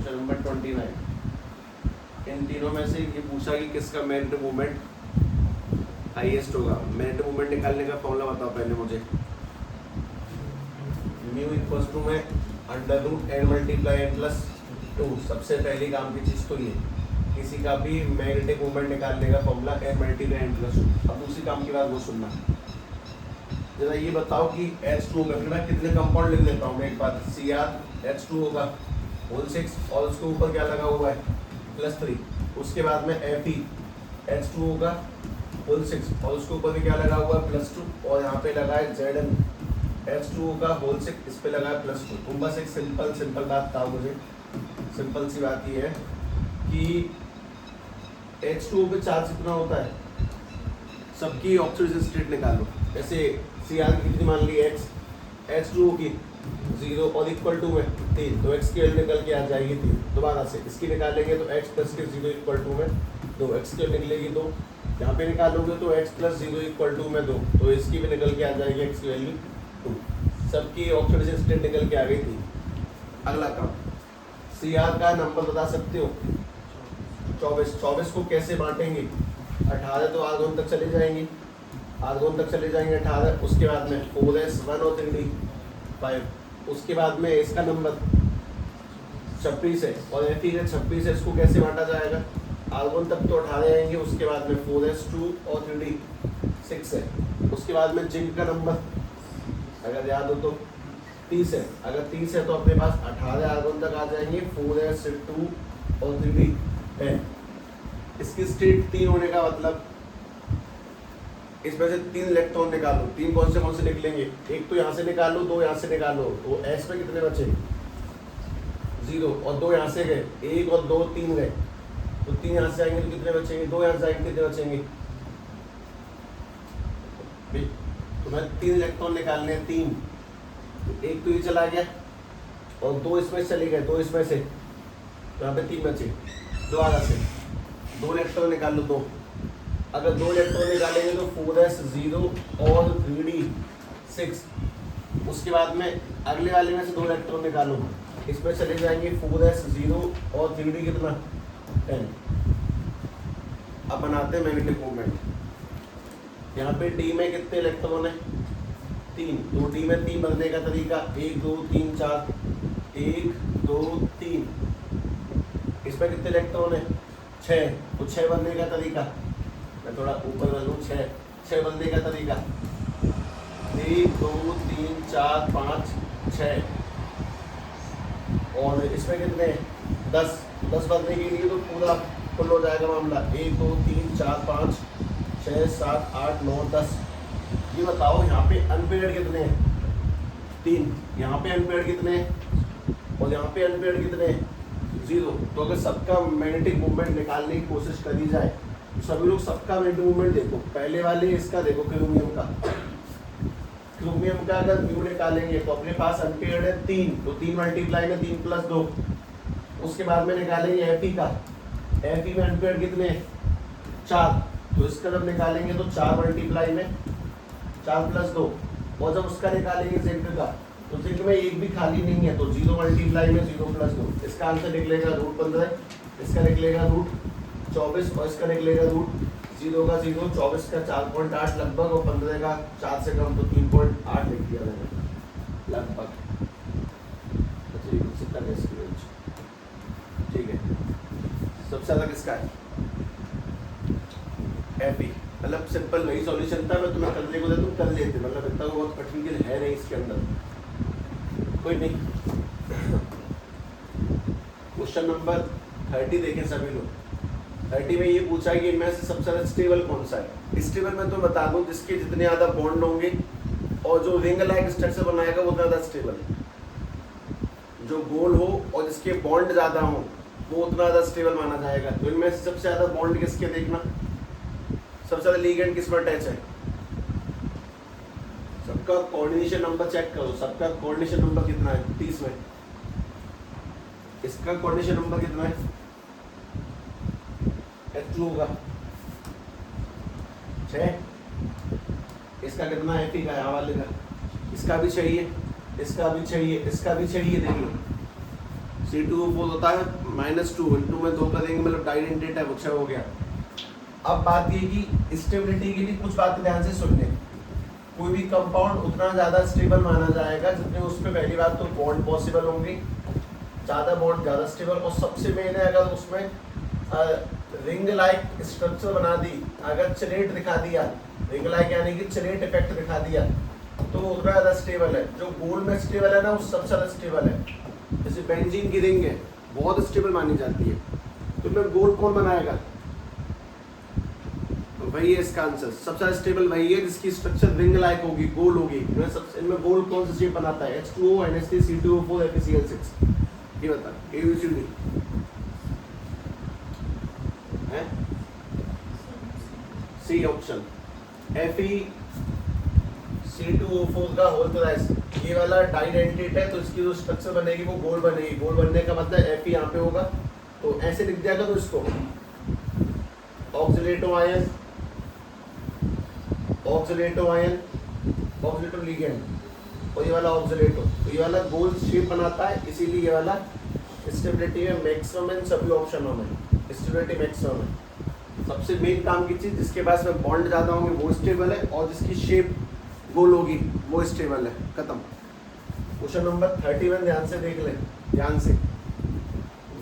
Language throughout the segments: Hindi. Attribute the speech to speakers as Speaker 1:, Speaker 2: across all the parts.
Speaker 1: Question number 29। इन तीनों में से ये पूछा कि किसका मेरिट मूवमेंट हाईएस्ट होगा। मेरिट मूवमेंट निकालने का फॉर्मूला बताओ पहले मुझे। म्यू इक्वल्स टू में under root n multiply n plus 2। सबसे पहली काम की चीज़ तो ये, किसी का भी मैग्नेटिक मूवमेंट निकालने का formula n multiply n plus 2। अब दूसरी काम की बात वो सुनना, जरा ये बताओ कि H2 होगा, फिर मैं कितने कंपाउंड लिख देता हूँ एक बार। CrH2 होगा होल 6 और उसके ऊपर क्या लगा हुआ है +3। उसके बाद में FeH2 होगा होल 6 और उसके ऊपर भी क्या लगा हुआ है +2 और यहाँ पे लगा है ZnH2 होगा होल 6, इस पे लगा है +2। तुम बस एक सिंपल बात बताओ मुझे। सिंपल सी बात ये है कि H2O पे चार्ज कितना होता है, सबकी ऑक्सीडेशन स्टेट निकालो। जैसे Cr की कितनी मान ली x, H2O की 0 और इक्वल टू में 3, तो x की वैल्यू निकल के आ जाएगी 3। दोबारा से इसकी निकालेंगे तो x प्लस के 0 इक्वल टू में 2, x की वैल्यू निकलेगी 2। यहाँ पे निकालोगे तो x प्लस 0 इक्वल टू में 2, तो इसकी भी निकल के आ जाएगी x की वैल्यू 2। सबकी ऑक्सीडेशन स्टेट निकल के आ गई थी। अगला काम, Cr का नंबर बता सकते हो 24 को कैसे बांटेंगे। 18 तो आर्गोन तक चले जाएंगे, 18। उसके बाद में 4s1 और 3d 5। उसके बाद में इसका नंबर 26 है और Fe का 26 है, इसको कैसे बांटा जाएगा। आर्गोन तक तो 18 आएंगे, उसके बाद में 4s2 और 3d 6 है। उसके बाद में जिंक का नंबर अगर याद हो तो 30 है। अगर 30 है तो अपने पास 18 आर्गोन तक आ जाएंगे, 4s2 और 3d 10। इसकी स्टेट 3 होने का मतलब इसमें से 3 इलेक्ट्रॉन निकालो। 3 कौन से निकलेंगे, एक तो यहाँ से निकालो, 2 यहाँ से निकालो, तो S में कितने बचे 0 और 2 यहाँ से गए, 1 और 2 3 गए, तो 3 यहाँ से आएंगे तो कितने बचेंगे, 2 यहाँ से आएंगे कितने बचेंगे। तुम्हें 3 इलेक्ट्रॉन निकालने हैं, 3, तो एक तो ये चला गया और 2 इसमें चले गए, 2 इसमें से, तो यहाँ पे 3 बचे। दोबारा से 2 इलेक्ट्रॉन निकालो, 2। अगर 2 इलेक्ट्रॉन निकालेंगे तो 4s0 और 3d 6। उसके बाद में अगले वाले में से 2 इलेक्ट्रॉन निकालो, इसमें चले जाएंगे 4s0 और 3d कितना 10। अब बनाते हैं मैग्नेटिक मूवमेंट। यहाँ पे d में कितने इलेक्ट्रॉन है 3, तो d में 3 बनने का तरीका 1 2 3 4, 1 2 3। इसमें कितने इलेक्ट्रॉन है 6, तो 6 बनने का तरीका, मैं थोड़ा ऊपर बढ़ लूँ, 6 बनने का तरीका 1 2 3 4 5 6। और इसमें कितने 10 बनने के लिए तो पूरा फुल हो जाएगा मामला। 1 2 3 4 5 6 7 8 9 10। ये बताओ यहाँ पे अनपेयर्ड कितने हैं 3, यहाँ पे अनपेयर्ड कितने हैं और यहाँ पे अनपेयर्ड कितने हैं 0। तो अगर सबका मैग्नेटिक मूवमेंट निकालने की कोशिश करी जाए तो सभी लोग सबका मैग्नेटिक मूवमेंट देखो। पहले वाले इसका देखो क्रोमियम का अगर म्यू निकालेंगे तो अपने पास अनपेयर्ड है 3, तो 3 मल्टीप्लाई में 3 प्लस 2। उसके बाद में निकालेंगे Fe का, Fe में अनपेयर्ड कितने 4, तो इसका जब निकालेंगे तो 4 मल्टीप्लाई में 4 प्लस 2। और जब उसका निकालेंगे जिंक का, तो जिंक में एक भी खाली नहीं है, तो 0 मल्टीप्लाई में 0 प्लस 2। इसका आंसर निकलेगा √15, इसका निकलेगा √24 और इसका निकलेगा √0 का 0, 24 का 4.8 लगभग और 15 का 4 से कम, तो 3.8 लिख दिया मैंने लगभग। ठीक है, सबसे ज़्यादा किसका है Fe। मतलब सिंपल वही सॉल्यूशन था, मैं तुम्हें करने को तुम कर लेते, मतलब इतना बहुत कठिन के है नहीं इसके अंदर, कोई नहीं। क्वेश्चन नंबर 30 देखें सभी लोग। 30 में ये पूछा कि इनमें से सबसे ज़्यादा स्टेबल कौन सा है। स्टेबल में तो बता दूं, जिसके जितने ज़्यादा बॉन्ड होंगे और जो रिंग लाइक स्ट्रक्चर बनाएगा वो ज़्यादा स्टेबल है। जो गोल हो और जिसके बॉन्ड ज़्यादा हो वो उतना ज़्यादा स्टेबल माना जाएगा। तो इनमें से सबसे ज़्यादा बॉन्ड किसके, देखना सबसे ज़्यादा लिगेंड किस पर अटैच है। सबका कोऑर्डिनेशन नंबर चेक करो, सबका कोऑर्डिनेशन नंबर कितना है 30 में। इसका कोऑर्डिनेशन नंबर कितना है H2 होगा 6। इसका कितना है Fe का, यहाँ वाले का, इसका भी चाहिए, इसका भी चाहिए, इसका भी चाहिए। देखिए C2O4 होता है -2 इंटू में 2 करेंगे मतलब डाइडेंटेट है वो 6 हो गया। अब बात ये कि स्टेबिलिटी के लिए कुछ बातें ध्यान से सुन लें। कोई भी कंपाउंड उतना ज़्यादा स्टेबल माना जाएगा जितने उसमें पहली बात तो बॉन्ड पॉसिबल होंगे, ज़्यादा बॉन्ड ज़्यादा स्टेबल, और सबसे मेन है अगर उसमें रिंग लाइक स्ट्रक्चर बना दी, अगर चलेट दिखा दिया, रिंग लाइक यानी कि चलेट इफेक्ट दिखा दिया तो वो उतना ज़्यादा स्टेबल है। जो गोल्ड में स्टेबल है ना वो सबसे ज़्यादा स्टेबल है। जैसे बेंजीन की रिंग है बहुत स्टेबल मानी जाती है, तो मैं गोल्ड कौन बनाएगा? वही है इसका आंसर, सबसे ज़्यादा स्टेबल वही है जिसकी स्ट्रक्चर रिंग लाइक होगी, गोल होगी। इनमें गोल्ड कौन सा शेप बनाता है? H2O, NH3, C2O4, FeCl6। ये बता ABCD है सी ऑप्शन। FeC2O4 का होल थ्राइस ये वाला डाइडेंटेट है तो इसकी जो स्ट्रक्चर बनेगी वो गोल बनेगी। गोल बनने का मतलब Fe यहाँ पे होगा, तो ऐसे लिख दिया तो इसको ऑक्सीलेटो आयन, ऑक्सीलेटो लिगेंड, और ये वाला ऑक्सीलेटो, तो ये वाला गोल शेप बनाता है, इसीलिए ये वाला स्टेबिलिटी में मैक्सिमम है सभी ऑप्शनों में, स्टेबिलिटी मैक्सिमम है। सबसे मेन काम की चीज़ जिसके पास में बॉन्ड ज़्यादा होंगे वो स्टेबल है, और जिसकी शेप गोल होगी वो स्टेबल है। खत्म। क्वेश्चन नंबर 31 ध्यान से देख ले, ध्यान से।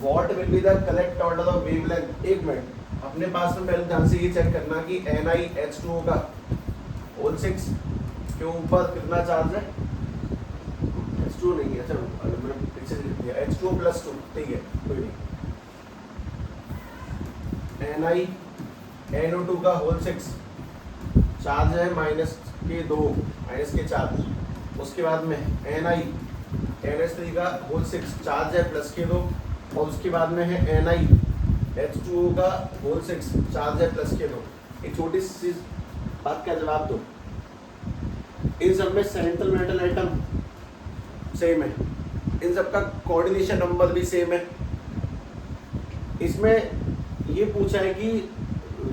Speaker 1: What will be the correct order of wavelength? एक मिनट, अपने पास में पहले ध्यान से ये चेक करना कि NiH2O का होल 6 के ऊपर कितना चार्ज है? H2O नहीं है, अच्छा मैंने पीछे लिख दिया H2O+2, ठीक है कोई नहीं। NiNO2 का होल 6 चार्ज है -2 उसके बाद में NiNH3 का होल 6 चार्ज है +2, और उसके बाद में है NiH2O का होल 6 चार्ज है +2। एक छोटी सी बात का जवाब दो, इन सब में सेंट्रल मेटल एटम सेम है, इन सब का कोऑर्डिनेशन नंबर भी सेम है। इसमें ये पूछा है कि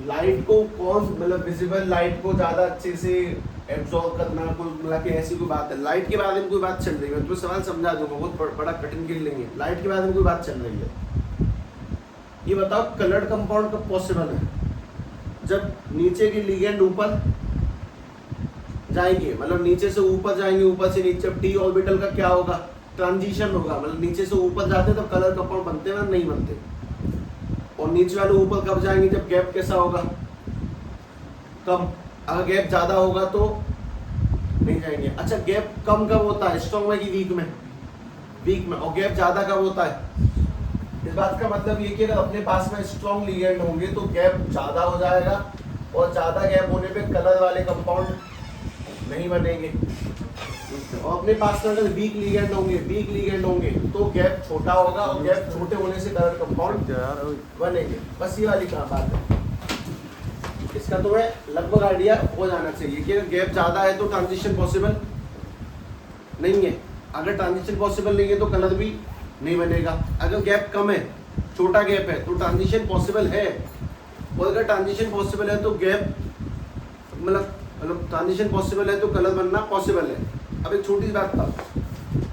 Speaker 1: लाइट को कौन मतलब विजिबल लाइट को ज़्यादा अच्छे से एब्जॉर्ब करना, कोई मतलब कि ऐसी कोई बात है। लाइट के बारे में कोई बात चल रही है, मैं तो सवाल समझा दूंगा, बहुत बड़ा कठिन के लिए नहीं है। लाइट के बारे में कोई बात चल रही है, ये बताओ कलर्ड कंपाउंड कब पॉसिबल है? जब नीचे की लिगेंड ऊपर जाएंगे, मतलब नीचे से ऊपर जाएंगे, ऊपर से नीचे। जब टी ऑर्बिटल का क्या होगा? ट्रांजिशन होगा, मतलब नीचे से ऊपर जाते हैं तब कलर कंपाउंड बनते हैं ना, नहीं बनते। और नीचे वाले ऊपर कब जाएंगे? जब गैप कैसा होगा? कम। अगर गैप ज्यादा होगा तो नहीं जाएंगे। अच्छा, गैप कम कब होता है? स्ट्रॉन्ग में कि वीक में? वीक में। और गैप ज्यादा कब होता है? इस बात का मतलब ये कि अगर अपने पास में स्ट्रॉन्ग लिगेंड होंगे तो गैप ज्यादा हो जाएगा, और ज्यादा गैप होने पे कलर वाले कंपाउंड नहीं बनेंगे। और अपने पास में अगर वीक लिगेंड होंगे तो गैप छोटा होगा, और गैप छोटे होने से कलर कंपाउंड बनेंगे। बस ये वाली बात है, इसका तुम्हें लगभग आइडिया हो जाना चाहिए कि अगर गैप ज़्यादा है तो ट्रांजिशन पॉसिबल नहीं है, अगर ट्रांजिशन पॉसिबल नहीं है तो कलर भी नहीं बनेगा। अगर गैप कम है, छोटा गैप है, तो ट्रांजिशन पॉसिबल है, और अगर ट्रांजिशन पॉसिबल है तो गैप मतलब ट्रांजिशन पॉसिबल है तो कलर बनना पॉसिबल है। अब एक छोटी सी बात था,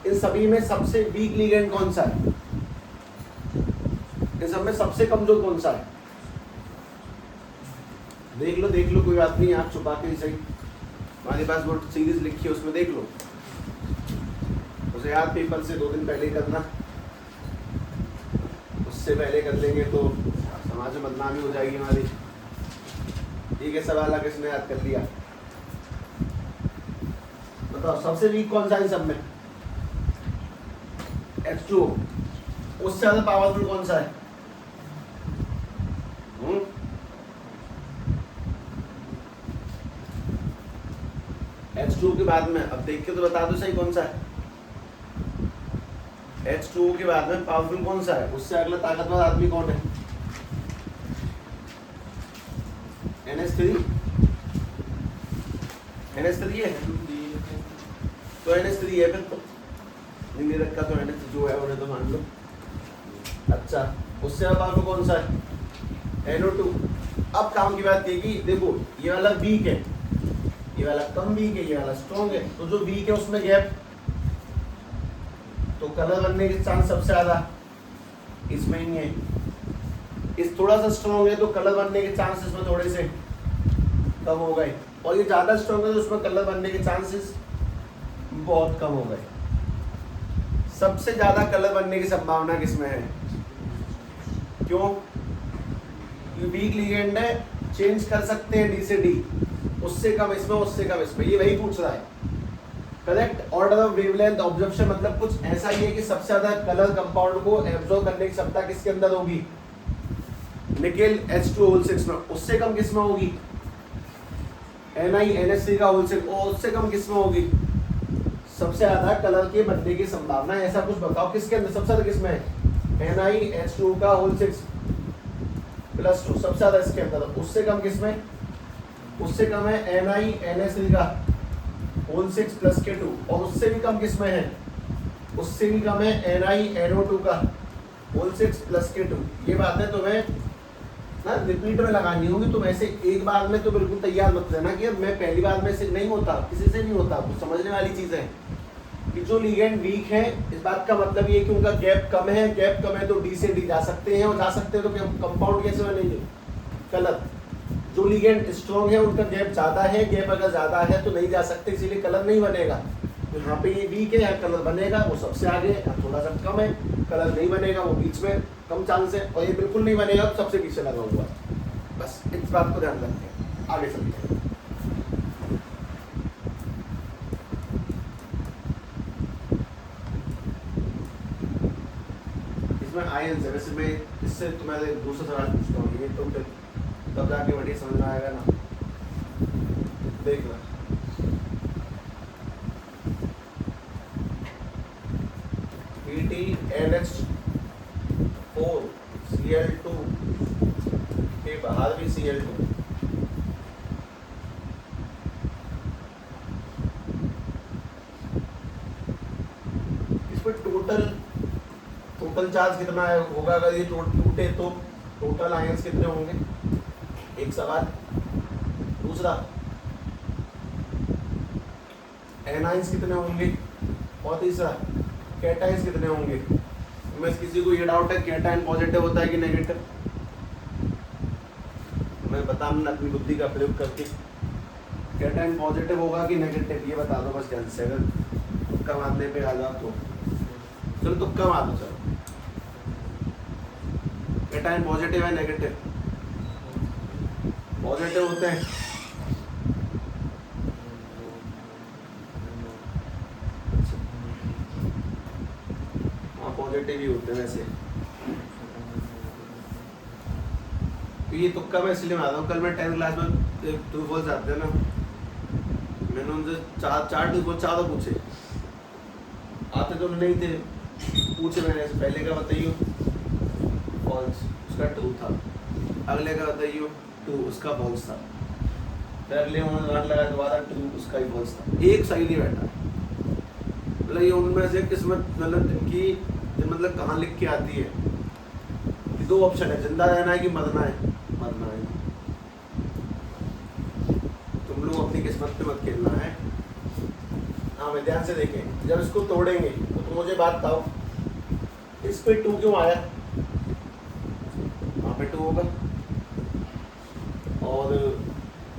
Speaker 1: इन सभी में सबसे वीक लिगेंड कौन सा है? इन सब में सबसे कमजोर कौन सा है? देख लो कोई बात नहीं, आप छुपा के ही सही, हमारे पास वो सीरीज लिखी है उसमें देख लो, उसे याद पेपर से 2 दिन पहले ही करना, उससे पहले कर लेंगे तो समाज में बदनामी हो जाएगी हमारी। ठीक है, सवाल किसने याद कर लिया? बताओ सबसे वीक कौन सा है सब में? H2O। उससे ज्यादा पावरफुल कौन सा है? H2O के बाद में, अब देख के तो बता दो सही कौन सा है? H2O के बाद में पावरफुल कौन सा है? उससे अगला ताकतवर आदमी कौन है? NH3 है, तो NH3 है फिर तो नहीं रखा, तो NH जो है उन्हें तो मान लो। अच्छा, उससे अब आपको कौन सा है? NO2। अब काम की बात ये कि देखो ये वाला वीक है, ये वाला कम वीक है, ये वाला स्ट्रॉन्ग है, तो जो वीक है उसमें गैप, तो कलर बनने के चांस सबसे ज्यादा इसमें ही है। इस थोड़ा सा स्ट्रॉन्ग है तो कलर बनने के चांसेस में थोड़े से कम हो गए, और ये ज़्यादा स्ट्रॉन्ग है तो उसमें कलर बनने के चांसेस बहुत कम हो गए। सबसे ज़्यादा कलर बनने की संभावना किसमें है? क्यों? वीक लिगेंड है, चेंज कर सकते हैं डी से डी, उससे कम इसमें, उससे कम इसमें, ये वही पूछ रहा है। Correct. Order of wavelength observation मतलब कुछ ऐसा ही है कि सबसे ज्यादा कलर कंपाउंड को एब्जॉर्ब करने की क्षमता किसके अंदर होगी? निकेल H2O6 में। उससे कम किसमें होगी? NiNH3 का होल 6, और उससे कम किसमें होगी? सबसे ज्यादा कलर के बनने की संभावना, ऐसा कुछ बताओ किसके अंदर सबसे ज्यादा किसमें है? NiH2 का होल 6 प्लस 2 सबसे ज्यादा इसके अंदर। उससे कम किसमें? उससे कम है NiNH3 का होल 6 प्लस के 2, और उससे भी कम किसमें है? उससे भी कम है NiNO2 का होल 6 प्लस के 2। ये बात है तुम्हें ना रिपीट में लगानी होगी। तुम ऐसे एक बार में तो बिल्कुल तैयार मत रहना कि मैं पहली बार में से नहीं होता, किसी से नहीं होता। वो समझने वाली चीज है कि जो लिगेंड वीक है, इस बात का मतलब ये कि उनका गैप कम है। गैप कम है तो डी से डी जा सकते हैं, और जा सकते हैं तो कंपाउंड कैसे बनेंगे? कलर। जो लिगेंड स्ट्रॉन्ग है उनका गैप ज्यादा है, गैप अगर ज्यादा है तो नहीं जा सकते, इसीलिए कलर नहीं बनेगा। तो यहाँ पे ये वीक है, यहाँ कलर बनेगा, वो सबसे आगे, यहाँ थोड़ा सा कम है, कलर नहीं बनेगा, वो बीच में कम चांस है, और ये बिल्कुल नहीं बनेगा तो सबसे पीछे लगा हुआ। बस इस बात को ध्यान रखें। आगे चलते हैं। इसमें आयंस है। वैसे मैं इससे तुम्हारे दूसरा सवाल पूछता हूँ, ये तो फिर तब जाके बढ़िया समझ में आएगा ना। देखना NH4Cl2 के बाहर भी Cl2, इसमें टोटल चार्ज कितना होगा? अगर ये टूटे तो टोटल आयंस कितने होंगे? एक सवाल। दूसरा, एनाइंस कितने होंगे? और तीसरा, कैटाइंस कितने होंगे? मैं किसी को ये डाउट है कैटाइन पॉजिटिव होता है कि नेगेटिव? मैं बता अपनी बुद्धि का प्रयोग करके कैटाइन पॉजिटिव होगा कि नेगेटिव, ये बता दो बस ध्यान से। अगर तुक्का मारने पे आ जाओ तो चलो तुक्का मार दो। चलो कैटाइन पॉजिटिव है नेगेटिव? पॉजिटिव होते हैं। हाँ पॉजिटिव ही होते हैं वैसे। तो ये तुक्का मैं इसलिए मार रहा हूँ, कल मैं 10th क्लास में ट्रू फॉल्स आते हैं ना, मैंने उनसे चार ट्रू फॉल्स चारों पूछे, आते तो नहीं थे, पूछे मैंने पहले का बताइए फॉल्स, उसका ट्रू था। अगले का बताइए ट्रू, उसका फॉल्स था। फिर अगले उन्होंने रन लगाया दोबारा, ट्रू, उसका ही फॉल्स था। एक सही नहीं बैठा। मतलब ये उनमें से किस्मत मतलब इनकी मतलब कहाँ लिख के आती है कि दो ऑप्शन है, जिंदा रहना है कि मरना है। मरना है। तुम लोग अपनी किस्मत पे मत खेलना है। हाँ मैं ध्यान से देखें, जब इसको तोड़ेंगे तो तुम मुझे बात बताओ, इस पे 2 क्यों आया? वहाँ पे 2 होगा, और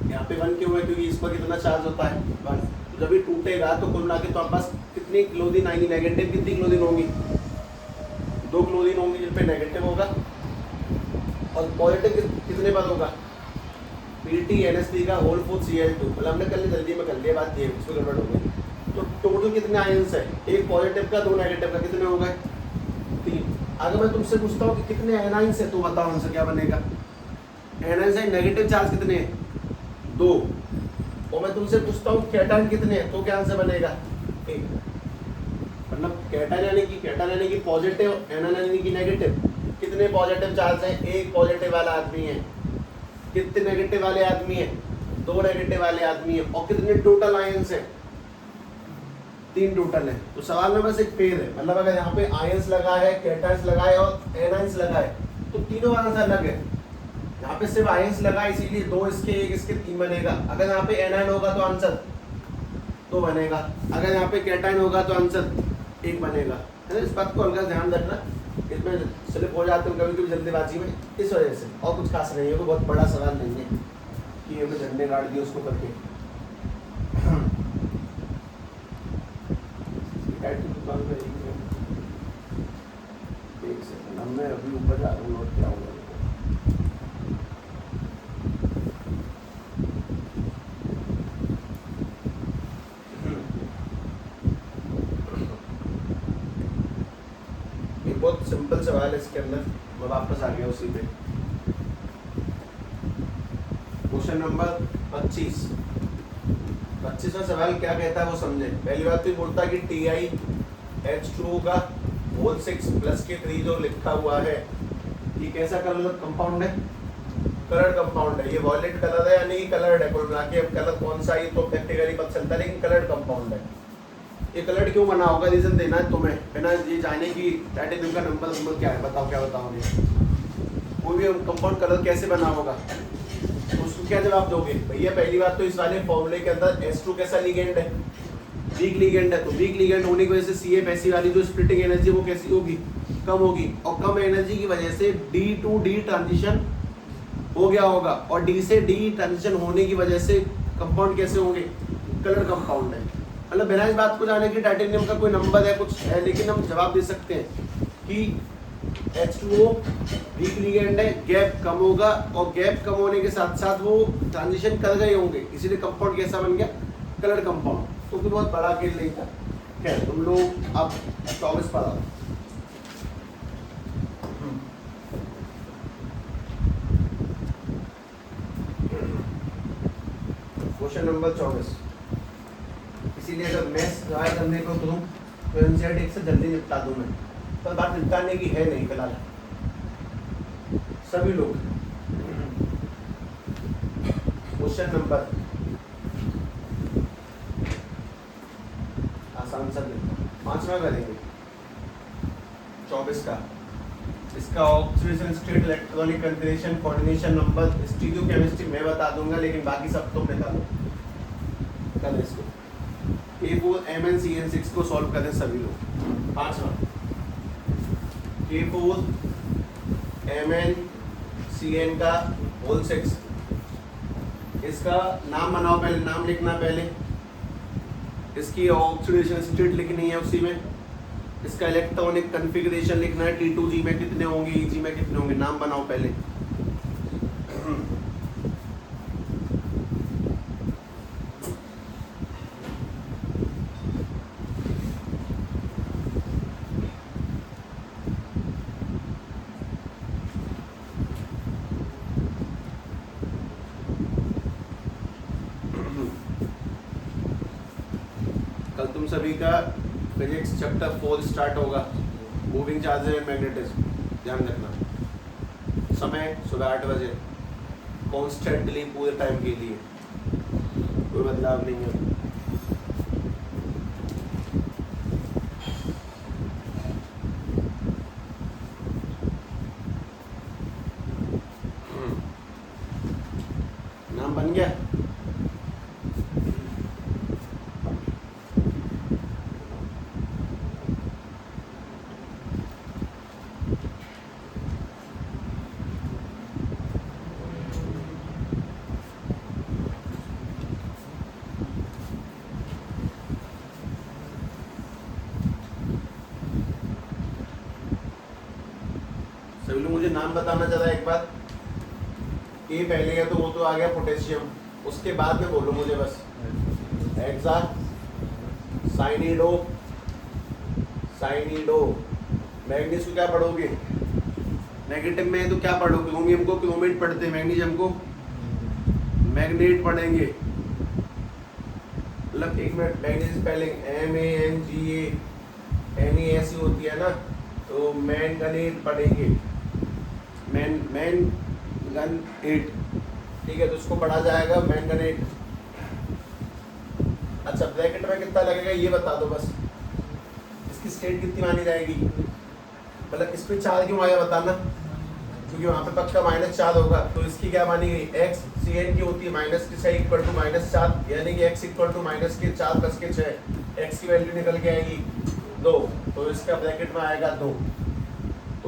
Speaker 1: यहाँ पे 1 क्यों है? क्योंकि इस पर कितना चार्ज होता है? 1। तो जब ये टूटेगा तो कुल मिला के तो आपके पास कितनी क्लोरीन आएगी नेगेटिव? कितनी क्लोरीन होंगी? 2 क्लोरीन होंगी जिन पे नेगेटिव होगा, और पॉजिटिव कितने पर होगा? PTNH3 का होल 4 Cl2। मतलब हमने कल जल्दी में कर लिया, बात ये उसमें गड़बड़ हो गई। तो टोटल कितने आयंस है? एक पॉजिटिव का, 2 नेगेटिव का, कितने हो गए? 3। अगर मैं तुमसे पूछता हूँ कि कितने एनाइंस है तो बताओ आंसर क्या बनेगा? एनाइंस है नेगेटिव चार्ज कितने हैं? 2। और मैं तुमसे पूछता हूँ कैटायन कितने हैं तो क्या आंसर बनेगा? 1। मतलब कैटायन यानी कि पॉजिटिव, एनायन यानी कि नेगेटिव। कितने पॉजिटिव चार्ज हैं? 1 पॉजिटिव वाला आदमी है। कितने नेगेटिव वाले आदमी है? 2 नेगेटिव वाले आदमी है। और कितने टोटल आयंस है? 3 टोटल है। तो सवाल में बस एक पेड़ है, मतलब अगर यहाँ पे आयंस लगा है, कैटायंस लगा है और एनायंस लगा है तो तीनों आंसर अलग है। यहाँ पे सिर्फ आयंस लगा है इसीलिए 2 इसके 1 इसके 3 बनेगा। अगर यहाँ पे एनायन होगा तो आंसर 2 बनेगा। अगर यहाँ पे कैटायन होगा तो आंसर 1 बनेगा। है ना? इस बात को हल्का ध्यान रखना। इसमें स्लिप हो जाते हैं कभी कभी जल्दीबाजी में, इस वजह से, और कुछ खास नहीं है, कोई बहुत बड़ा सवाल नहीं है कि हमें झंडे गाड़ दिए उसको करके। एक सेकंड, अब मैं अभी ऊपर जा रहा हूँ और क्या होगा। बहुत सिंपल सवाल है इसके अंदर, मैं वापस आ गया उसी पे। क्वेश्चन नंबर 25वां सवाल क्या कहता है वो समझे। पहली बात तो बोलता है कि TiH2O का होल 6 प्लस के 3 जो लिखा हुआ है, ये कैसा कलर कंपाउंड है? कलर कंपाउंड है। ये वॉयलेट कलर है यानी कि कलर्ड है, कुल मिला के। अब कलर कौन सा है ये तो प्रैक्टिकली पता चलता है, लेकिन कलर्ड कंपाउंड है। ये कलर क्यों बना होगा, रीजन देना है तुम्हें, बिना ये जाने की टाइटेनियम का नंबर क्या है, बताओ क्या बताओगे। कोई भी कंपाउंड कलर कैसे बना होगा, उसको क्या जवाब दोगे भैया। पहली बात तो इस वाले फॉर्मूले के अंदर H2 कैसा लिगेंड है, वीक लिगेंड है। तो वीक लिगेंड होने की वजह से CF वाली जो स्प्लिटिंग एनर्जी वो कैसी होगी, कम होगी। और कम एनर्जी की वजह से D to D ट्रांजिशन हो गया होगा, और D से D ट्रांजिशन होने की वजह से कंपाउंड कैसे होंगे, कलर कंपाउंड है। मतलब बिना इस बात को जाने कि टाइटेनियम का कोई नंबर है कुछ है, लेकिन हम जवाब दे सकते हैं कि H2O वीक लिगेंड है, गैप कम होगा, और गैप कम होने के साथ साथ वो ट्रांजिशन कर गए होंगे, इसीलिए कंपाउंड कैसा बन गया, कलर कंपाउंड। तो कोई बहुत बड़ा खेल नहीं था। खैर तुम लोग अब 24 पढ़ा। Question number 24। इसीलिए अगर मैं ट्राई करने को करूँ तो एनसीईआरटी से जल्दी निपटा दूँ मैं, पर बात निपटाने की है नहीं फिलहाल। सभी लोग क्वेश्चन नंबर आसान सा 5वां करेंगे 24 का। इसका oxidation state, electronic configuration, coordination number, stereochemistry मैं बता दूंगा, लेकिन बाकी सब तुम निकालो। कल इसको K4MnCN6 को सॉल्व करें सभी लोग। 5वां K4MnCN का होल 6, इसका नाम बनाओ, पहले नाम लिखना, पहले इसकी ऑक्सीडेशन स्टेट लिखनी है उसी में, इसका इलेक्ट्रॉनिक कन्फिगरेशन लिखना है, T2G में कितने होंगे, EG में कितने होंगे, नाम बनाओ पहले। कल तुम सभी का फिजिक्स चैप्टर 4 स्टार्ट होगा, मूविंग चार्जेस एंड मैग्नेटिज्म। ध्यान रखना, समय सुबह 8 बजे, कॉन्स्टेंटली पूरे टाइम के लिए, कोई बदलाव नहीं है। नाम बन गया। सभी लोग मुझे नाम बताना जरा एक बार। ए पहले है तो वो तो आ गया पोटेशियम, उसके बाद में बोलो मुझे बस। हेक्सा, साइनिडो, मैग्नीज को क्या पढ़ोगे, नेगेटिव में है तो क्या पढ़ोगे, क्रोमियम को क्रोमेट पढ़ते हैं, मैग्नीशियम को मैग्नेट पढ़ेंगे। मतलब एक मिनट, मैग्नीज पहले MANGANES होती है ना, तो मैंगनेट पढ़ेंगे, मैंगनेट, ठीक है, तो उसको पढ़ा जाएगा मैंगनेट। अच्छा ब्रैकेट में कितना लगेगा ये बता दो बस, इसकी स्टेट कितनी मानी जाएगी, मतलब इस पे 4 क्यों आया बताना, क्योंकि वहाँ पे पक्का -4 होगा, तो इसकी क्या मानी गई, x CN की होती है माइनस के 6 इक्वल टू -4, यानी कि x इक्वल टू -4 + 6, x की वैल्यू निकल के आएगी 2, तो इसका ब्रैकेट में आएगा 2।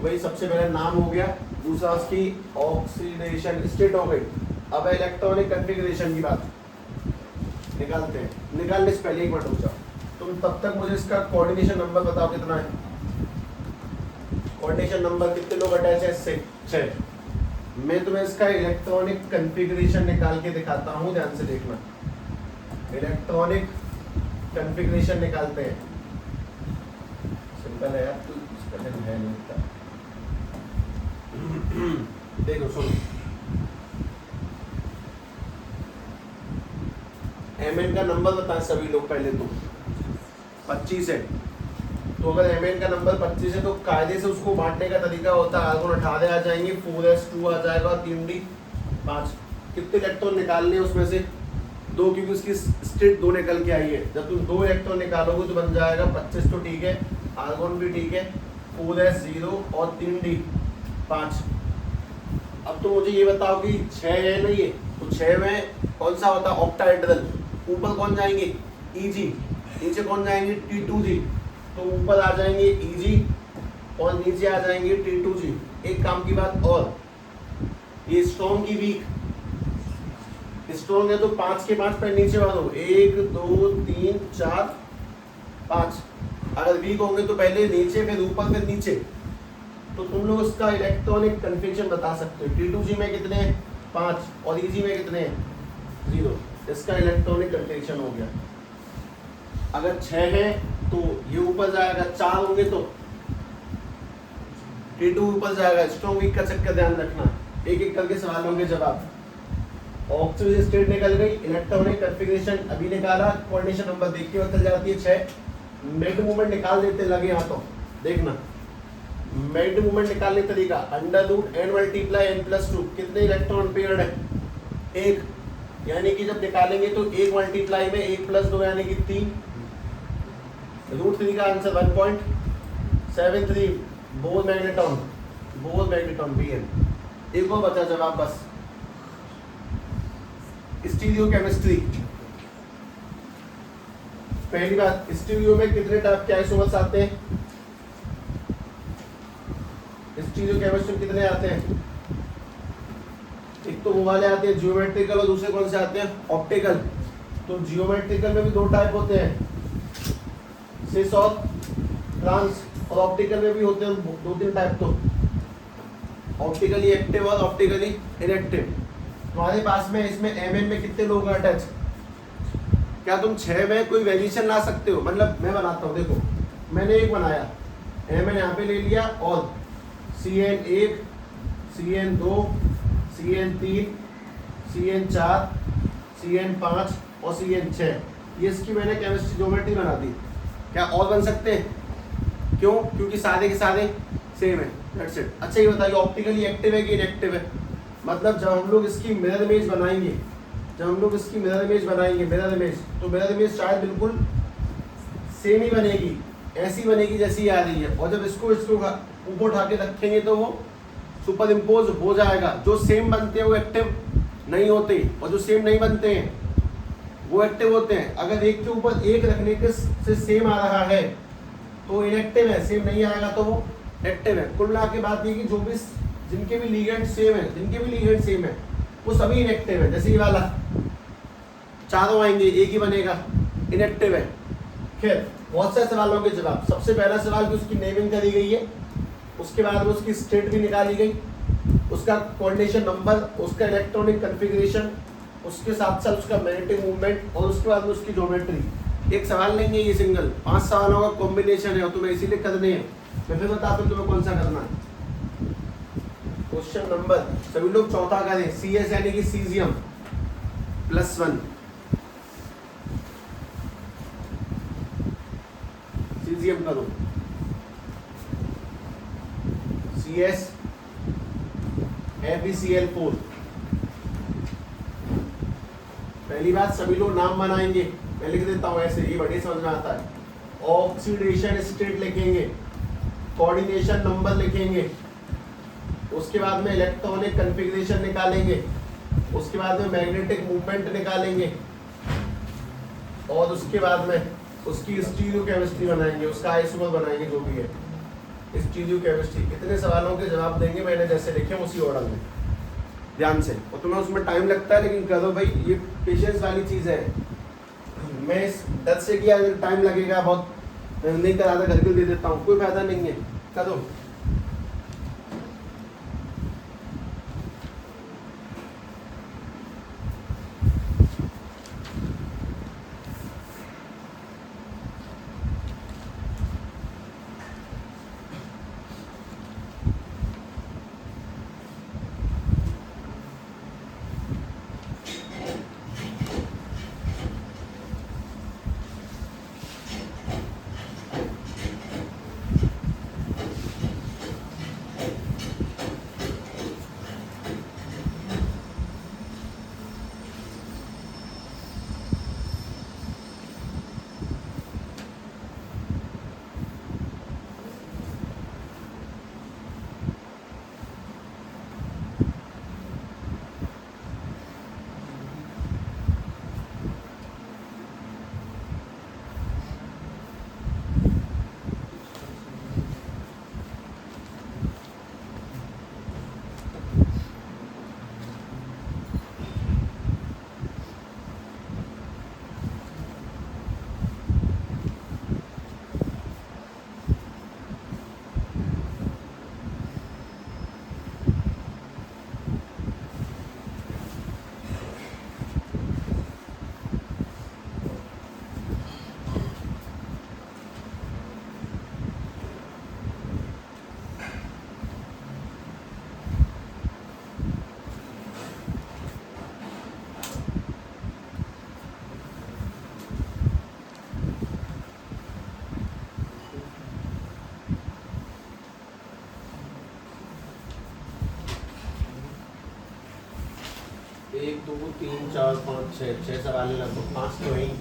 Speaker 1: भाई सबसे पहले नाम हो गया, दूसरा उसकी ऑक्सीडेशन स्टेट हो गई। अब इलेक्ट्रॉनिक कॉन्फ़िगरेशन की बात निकालते हैं। निकालने से पहले एक मिनट रुक जाओ, तुम तब तक मुझे इसका कोऑर्डिनेशन नंबर बताओ कितना है। कोऑर्डिनेशन नंबर कितने लोग अटैच है इससे? 6। मैं तुम्हें इसका इलेक्ट्रॉनिक कॉन्फ़िगरेशन निकाल के दिखाता हूँ, ध्यान से देखना। इलेक्ट्रॉनिक कॉन्फ़िगरेशन निकालते हैं। सिंपल है यार, तू इसका है नहीं इतना। देखो सुनो, एमएन का नंबर बताएं सभी लोग पहले तो 25 है। तो अगर एमएन का नंबर 25 है तो कायदे से उसको बांटने का तरीका होता है, आगे 18 आ जाएंगे, 4s2 आ जाएगा और 3d 5। कितने इलेक्ट्रॉन निकालने हैं उसमें से? 2, क्योंकि उसकी स्टेट 2 निकल के आई है। जब तुम 2 इलेक्ट्रॉन निकालोगे तो बन जाएगा 25, तो ठीक है, आर्गोन भी ठीक है, 4s 0 और 3d 5। अब तो मुझे ये बताओ कि 6 है ना ये, तो 6 में कौन सा होता है? ऑक्टाहेड्रल। ऊपर कौन जाएंगे? Eg। नीचे कौन जाएंगे? T2G। तो ऊपर आ जाएंगे Eg और नीचे आ जाएंगे T2G। एक काम की बात और, ये स्ट्रॉन्ग की वीक, स्ट्रॉन्ग है तो 5 के 5 पर नीचे वालों 1 2 3 4 5। अगर वीक होंगे तो पहले नीचे फिर ऊपर फिर नीचे। तो तुम लोग इसका इलेक्ट्रॉनिक कन्फिग्रेशन बता सकते हो। T2G में कितने हैं? 5 और Eg में कितने हैं? 0। इसका इलेक्ट्रॉनिक कन्फिग्रेशन हो गया। अगर 6 है तो ये ऊपर जाएगा, 4 होंगे तो T2 ऊपर जाएगा। स्ट्रॉन्ग वीक का चक्कर ध्यान रखना, एक एक करके सवाल होंगे जवाब। ऑक्सीजन स्टेट निकल गई, इलेक्ट्रॉनिक कॉन्फ़िगरेशन अभी निकाला, कोऑर्डिनेशन नंबर देख के बदल जाती है 6। मैग्नेटिक मूवमेंट निकाल देते लगे यहाँ तो देखना। मैग्नेटिक मूवमेंट निकालने का तरीका √n × n+2। कितने इलेक्ट्रॉन पेयर्ड है? 1। यानी कि जब निकालेंगे तो 1 मल्टीप्लाई में 1+2 यानी कि 3। √3 का answer 1.73 bore magneton. Bore magneton Bn। एक और बचा जवाब बस। Stereo chemistry. पहली बात, स्टीरियो में कितने टाइप के आइसोमर्स आते हैं? स्टीरियो केमिस्ट्री में कितने आते हैं? एक तो वो वाले आते हैं जियोमेट्रिकल और दूसरे कौन से आते हैं? ऑप्टिकल। तो जियोमेट्रिकल में भी 2 टाइप होते हैं, सिस और ट्रांस, और ऑप्टिकल में भी होते हैं 2-3 टाइप। तो ऑप्टिकली एक्टिव और ऑप्टिकली इनएक्टिव। तुम्हारे पास में इसमें एमएन में कितने लोग हैं अटैच? क्या तुम 6 में कोई वेरिएशन ला सकते हो? मतलब मैं बनाता हूँ, देखो मैंने एक बनाया, एमएन यहाँ पे ले लिया और CN1 CN2 CN3 CN4 CN5 और CN6, ये इसकी मैंने केमिस्ट्री ज्योमेट्री बना दी। क्या और बन सकते हैं? क्यों? क्योंकि सारे के सारे सेम है। That's it. अच्छा ये बताइए ऑप्टिकली एक्टिव है कि इनएक्टिव है? मतलब जब हम लोग इसकी मिरर इमेज बनाएंगे, मिरर इमेज, तो मिरर इमेज शायद बिल्कुल सेम ही बनेगी, ऐसी बनेगी जैसी आ रही है। और जब इसको ऊपर उठा के रखेंगे तो वो सुपर इम्पोज हो जाएगा। जो सेम बनते हैं वो एक्टिव नहीं होते और जो सेम नहीं बनते हैं वो एक्टिव होते हैं। अगर एक के ऊपर एक रखने के से सेम आ रहा है तो इनएक्टिव है, सेम नहीं आएगा तो वो एक्टिव है। कुल मिला के बात ये कि जो भी जिनके भी लिगेंड सेम है वो सभी इनएक्टिव है। जैसे ये वाला, चारों आएंगे एक ही बनेगा, इनएक्टिव है। खैर बहुत सारे सवालों के जवाब। सबसे पहला सवाल कि उसकी नेमिंग करी गई है, उसके बाद में उसकी स्टेट भी निकाली गई, उसका कोऑर्डिनेशन नंबर, उसका इलेक्ट्रॉनिक कॉन्फ़िगरेशन, उसके साथ साथ उसका मैग्नेटिक मूवमेंट और उसके बाद में उसकी ज्योमेट्री। एक सवाल लेंगे ये सिंगल, 5 सवालों का कॉम्बिनेशन है और तुम्हें इसीलिए करने हैं। मैं फिर बताता हूँ तुम्हें कौन सा करना है। क्वेश्चन नंबर, सभी लोग चौथा करें, CS यानी कि सीजियम +1। सीजियम करो, CS FeCl4। पहली बात सभी लोग नाम बनाएंगे, मैं लिख देता हूँ ऐसे, ये बढ़िया समझ में आता है। ऑक्सीडेशन स्टेट लिखेंगे, कोऑर्डिनेशन नंबर लिखेंगे, उसके बाद में इलेक्ट्रॉनिक कॉन्फ़िगरेशन निकालेंगे, उसके बाद में मैग्नेटिक मूवमेंट निकालेंगे और उसके बाद में उसकी स्टीरियो केमिस्ट्री बनाएंगे, उसका आइसोमर बनाएंगे जो भी है। Stereo chemistry. कितने सवालों के जवाब देंगे मैंने जैसे लिखे उसी ऑर्डर में, ध्यान से। और तुम्हें उसमें टाइम लगता है लेकिन कर दो भाई, ये पेशेंस वाली चीज़ है। मैं इस डर से किया टाइम लगेगा बहुत, मैं नहीं कराता, घर के दे देता हूँ, कोई फायदा नहीं है, कर दो। 1 2 3 4 5 6 सवाल है, लगभग 5 तो ही।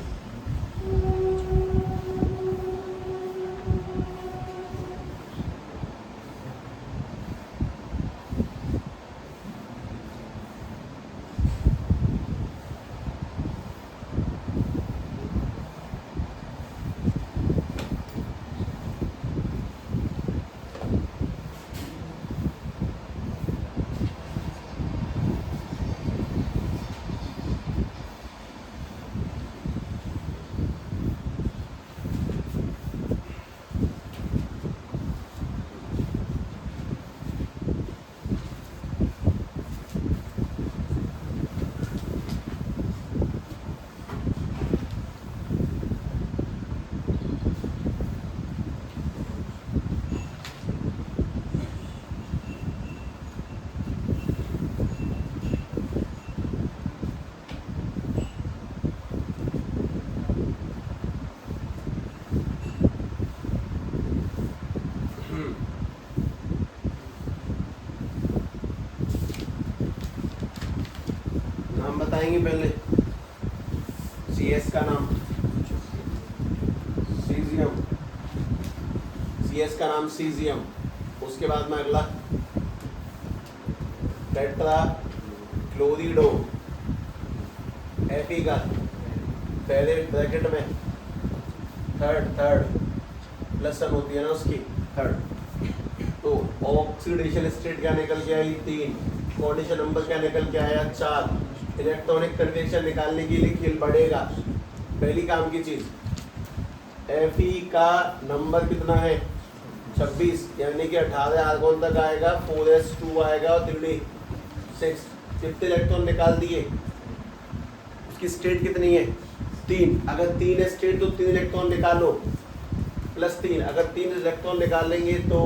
Speaker 1: नाम बताएंगे पहले, सीएस का नाम, सीजियम, सीएस का नाम सीजियम। उसके बाद में अगला टेट्रा क्लोरिडो, एफी का पहले ब्रैकेट में थर्ड प्लस वन होती है ना उसकी, थर्ड। तो ऑक्सीडेशन स्टेट क्या निकल के आई 3, कोऑर्डिनेशन नंबर क्या निकल के आया 4। इलेक्ट्रॉनिक कन्वेक्शन निकालने के लिए खेल बढ़ेगा। पहली काम की चीज, Fe का नंबर कितना है 26, यानी कि 18 आर्गोन तक आएगा, 4s2 आएगा और 3d6। कितने इलेक्ट्रॉन निकाल दिए, उसकी स्टेट कितनी है 3। अगर 3 है स्टेट तो 3 इलेक्ट्रॉन निकालो, प्लस 3। अगर 3 इलेक्ट्रॉन निकालेंगे तो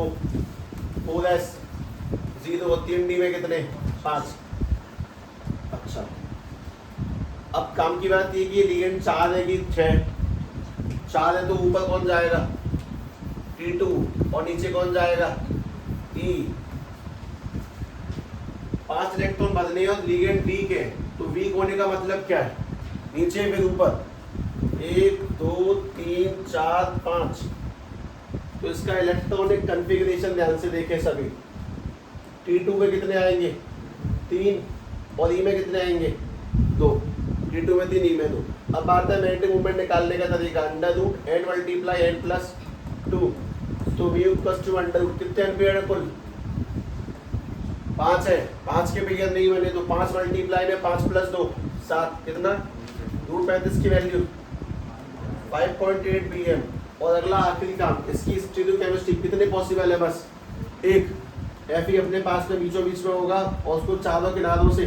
Speaker 1: 4s0 और 3d में कितने 5। अच्छा, अब काम की बात ये कि लिगेंड 4 है कि 4 है तो ऊपर कौन जाएगा T2 और नीचे कौन जाएगा E। 5 इलेक्ट्रॉन बदलने और लिगेंड वीक है, तो वीक होने का मतलब क्या है, नीचे फिर ऊपर 1 2 3 4 5। तो इसका इलेक्ट्रॉनिक कन्फिग्रेशन ध्यान से देखें सभी। T2 में कितने आएंगे 3 और E में कितने आएंगे 2। T2 में 3 E में 2। अब बात है मैग्नेटिक मूवमेंट निकालने का तरीका, under root n multiply n plus 2 तो म्यू प्लस 2 अंडर रूट कितने एम्पियर है कुल 5 है। 5 के बियर नहीं बने तो 5 मल्टीप्लाई में 5 प्लस 2 7 कितना रूट 35 की वैल्यू 5.8 pm। और अगला आखिरी काम इसकी स्टीरियोकेमिस्ट्री कितने पॉसिबल है बस एक Fe अपने पास में बीचों बीच में होगा और उसको चारों किनारों से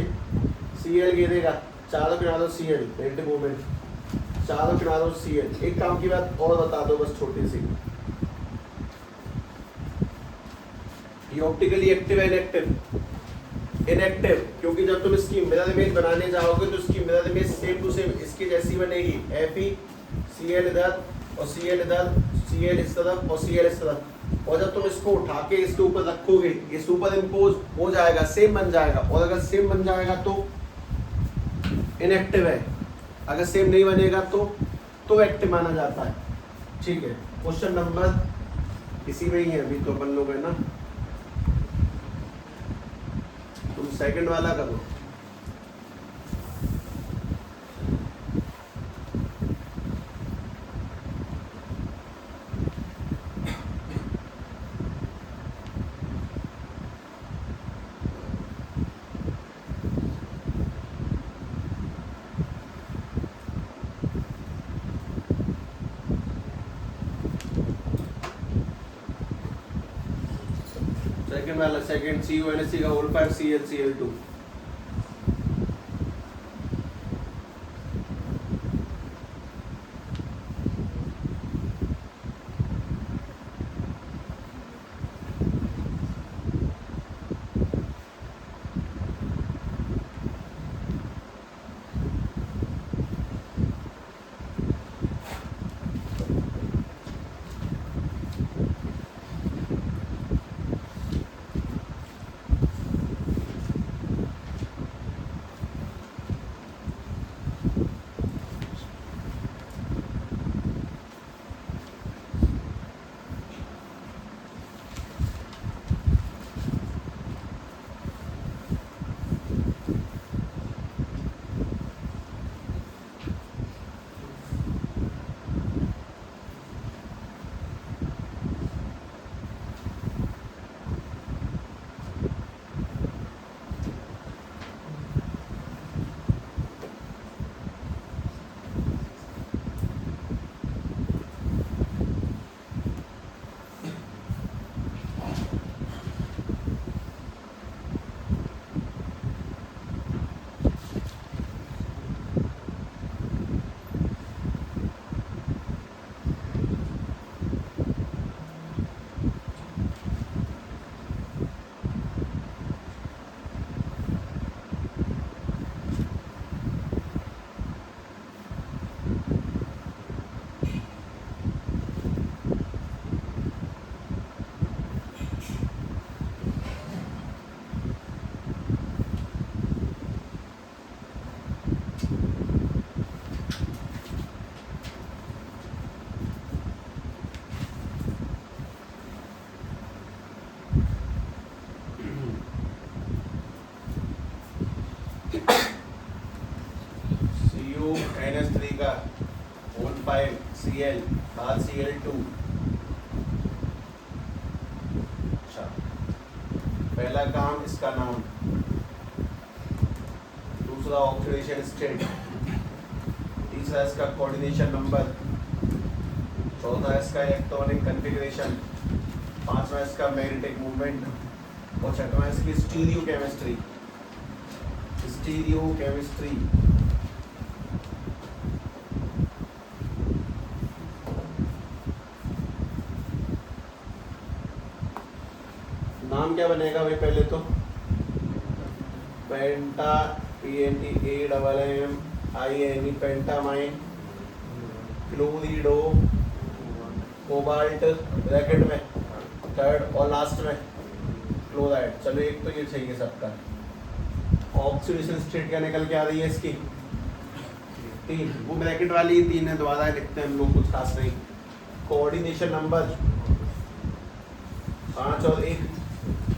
Speaker 1: Cl घेरेगा, चारों किनारों Cl नेगेटिव मोमेंट, चारों किनारों Cl। एक काम की बात और बता दो बस छोटी सी, ये ऑप्टिकली एक्टिव है इनएक्टिव इनएक्टिव, क्योंकि जब तुम इसकी मिरर इमेज बनाने जाओगे तो इसकी mirror image same to same इसकी जैसी बनेगी। Fe Cl इधर और Cl इधर, Cl इस तरफ और Cl इस तरफ, और जब तुम इसको उठा के इसके ऊपर रखोगे ये सुपर इम्पोज हो जाएगा, सेम बन जाएगा। और अगर सेम बन जाएगा तो इनएक्टिव है, अगर सेम नहीं बनेगा तो एक्टिव माना जाता है। ठीक है, क्वेश्चन नंबर इसी में ही है अभी तो अपन लोग है ना, तुम सेकंड वाला करो। सेकंड वाला सेकंड CuNH3 का होल 5 ClCl2। CuNH3 का होल 5 Cl बार Cl2। अच्छा, पहला काम इसका नाम, दूसरा ऑक्सीडेशन स्टेट, तीसरा इसका कोऑर्डिनेशन नंबर, चौथा इसका इलेक्ट्रॉनिक कॉन्फ़िगरेशन, पांचवा इसका मैग्नेटिक मूवमेंट और छठवां इसकी स्टीरियोकेमिस्ट्री। स्टीरियोकेमिस्ट्री नाम क्या बनेगा भाई, पहले तो पेंटा PentaMine पेंटामाइन क्लोरिडो कोबाल्ट ब्रैकेट में थर्ड और लास्ट में क्लोराइड। चलो एक तो ये चाहिए सबका। ऑक्सीडेशन स्टेट क्या निकल के आ रही है इसकी 3, वो ब्रैकेट वाली 3 है, दोबारा लिखते हैं हम लोग, कुछ खास नहीं। कोऑर्डिनेशन नंबर 5 और 1।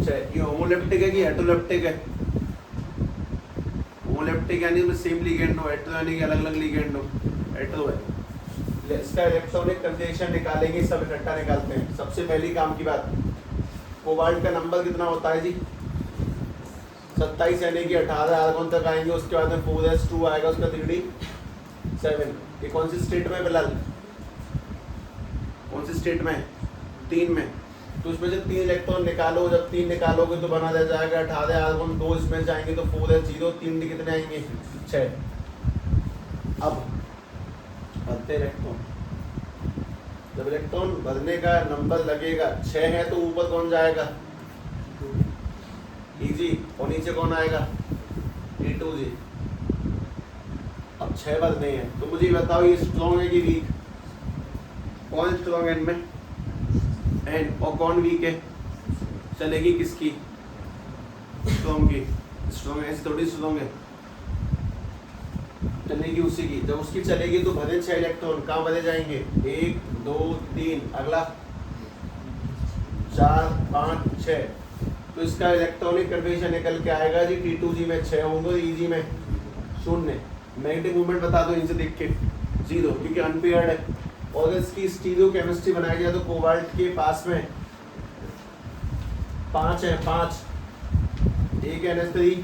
Speaker 1: ये होमोलेप्टिक है कि हेटेरोलेप्टिक है? होमोलेप्टिक यानी सेम लिगेंड हो, हेटेरो यानी कि अलग अलग लिगेंड हो, हेटेरो है। इसका इलेक्ट्रॉनिक कन्फिगरेशन निकालेंगे, सब इकट्ठा निकालते हैं। सबसे पहली काम की बात, कोबाल्ट का नंबर कितना होता है जी 27, यानी कि 18 आर्गन तक आएंगे। उसके बाद में 4s2 आएगा, उसका 3d 7। ये कौन सी स्टेट में बिलाल, कौन सी स्टेट में, 3 में। तो उसमें से 3 इलेक्ट्रॉन निकालो, जब 3 निकालोगे तो बना दे जाएगा 18 आर्गन, 2 इसमें जाएंगे तो 4s0, 3d कितने आएंगे 6। अब भरते इलेक्ट्रॉन, जब इलेक्ट्रॉन भरने का नंबर लगेगा 6 है तो ऊपर कौन जाएगा Eg, और नीचे कौन आएगा E2G। अब 6 भरने हैं तो मुझे बताओ ये स्ट्रॉन्ग है कि वीक, कौन स्ट्रॉन्ग है इनमें, एन, और कौन वीक है, चलेगी किसकी, स्ट्रॉन्ग की। स्ट्रॉन्ग ऐसी थोड़ी स्ट्रॉन्ग है, चलेगी उसी की। जब उसकी चलेगी तो भरे 6 इलेक्ट्रॉन, कहाँ भरे जाएंगे 1 2 3, अगला 4 5 6। तो इसका इलेक्ट्रॉनिक कन्फिगरेशन निकल के आएगा जी T2G में 6 होंगे, Eg में 0। नेगेटिव मूवमेंट बता दो इनसे देख के 0, क्योंकि अनपेयर्ड है। और इसकी स्टीरियो केमिस्ट्री बनाई जाए तो कोबाल्ट के पास में 5 है, 5, एक NH3,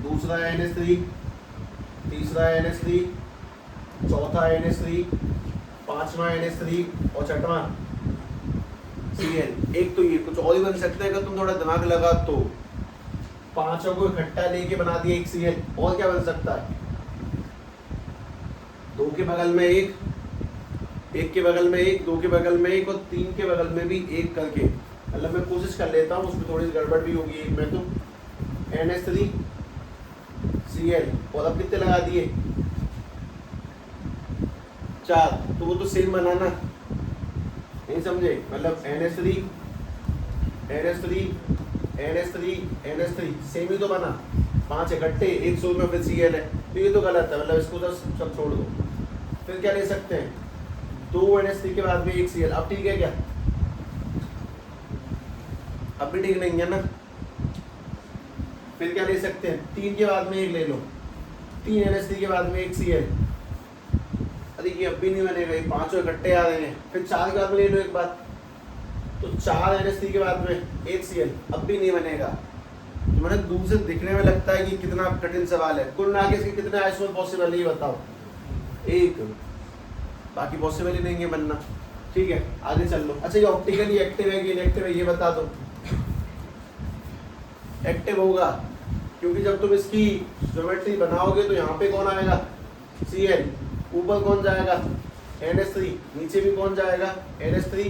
Speaker 1: दूसरा NH3, तीसरा NH3, चौथा NH3, पांचवा NH3 और छठवां Cl। एक तो ये कुछ और ही बन सकता है अगर तुम थोड़ा दिमाग लगा तो, पांचों को इकट्ठा लेके बना दिया एक Cl। और क्या बन सकता है, 2 के बगल में 1, 1 के बगल में 1, 2 के बगल में 1 और 3 के बगल में भी 1 करके। मतलब मैं कोशिश कर लेता हूँ, उसमें थोड़ी सी गड़बड़ भी होगी एक में। तो NH3 Cl, और अब कितने लगा दिए 4, तो वो तो सेम बनाना नहीं समझे। मतलब NH3 NH3 NH3 NH3 same ही तो बना, 5 इकट्ठे, 100 में फिर Cl है, तो ये तो गलत है। मतलब इसको तो सब छोड़ दो। फिर क्या ले सकते हैं, 2 NH3 के बाद में 1 Cl। अब ठीक है क्या, अब भी ठीक नहीं है ना। फिर क्या ले सकते हैं, 3 के बाद में 1 ले लो, 3 NH3 के बाद में 1 Cl। अरे ये अब भी नहीं बनेगा, ये 5 इकट्ठे आ रहे हैं। फिर 4 के बाद में ले लो एक बात, तो 4 NH3 के बाद में 1 Cl, अब भी नहीं बनेगा। तो मैंने दूर से दिखने में लगता है कि कितना कठिन सवाल है। कुल मिला के इसके कितने आइसोमर पॉसिबल है ये बताओ, 1, बाकी पॉसिबल ही नहीं है बनना। ठीक है, आगे चल लो। अच्छा, ये ऑप्टिकली एक्टिव है कि इनएक्टिव है ये बता दो। एक्टिव होगा, क्योंकि जब तुम इसकी ज्योमेट्री बनाओगे तो यहाँ पे कौन आएगा Cl, ऊपर कौन जाएगा NH3, नीचे भी कौन जाएगा NH3,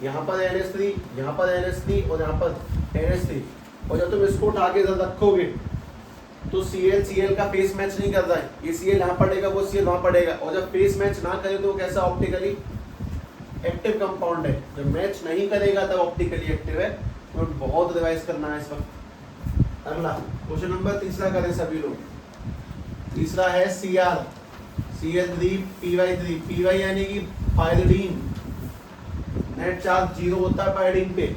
Speaker 1: यहाँ पर NH3, यहाँ पर NH3 और यहाँ पर NH3। और जब तुम इसको उठा के इधर रखोगे तो Cl का फेस मैच नहीं कर रहा है, ये Cl यहाँ पड़ेगा, वो Cl वहाँ पड़ेगा। और जब फेस मैच ना करे तो वो कैसा ऑप्टिकली एक्टिव कंपाउंड है। जब मैच नहीं करेगा तब ऑप्टिकली एक्टिव है। तो बहुत रिवाइज करना है इस वक्त। अगला क्वेश्चन नंबर 3 करें सभी लोग। तीसरा है Cl3 py3, py यानी कि पायरिडीन। नेट चार्ज 0 होता है पायरिडीन पे,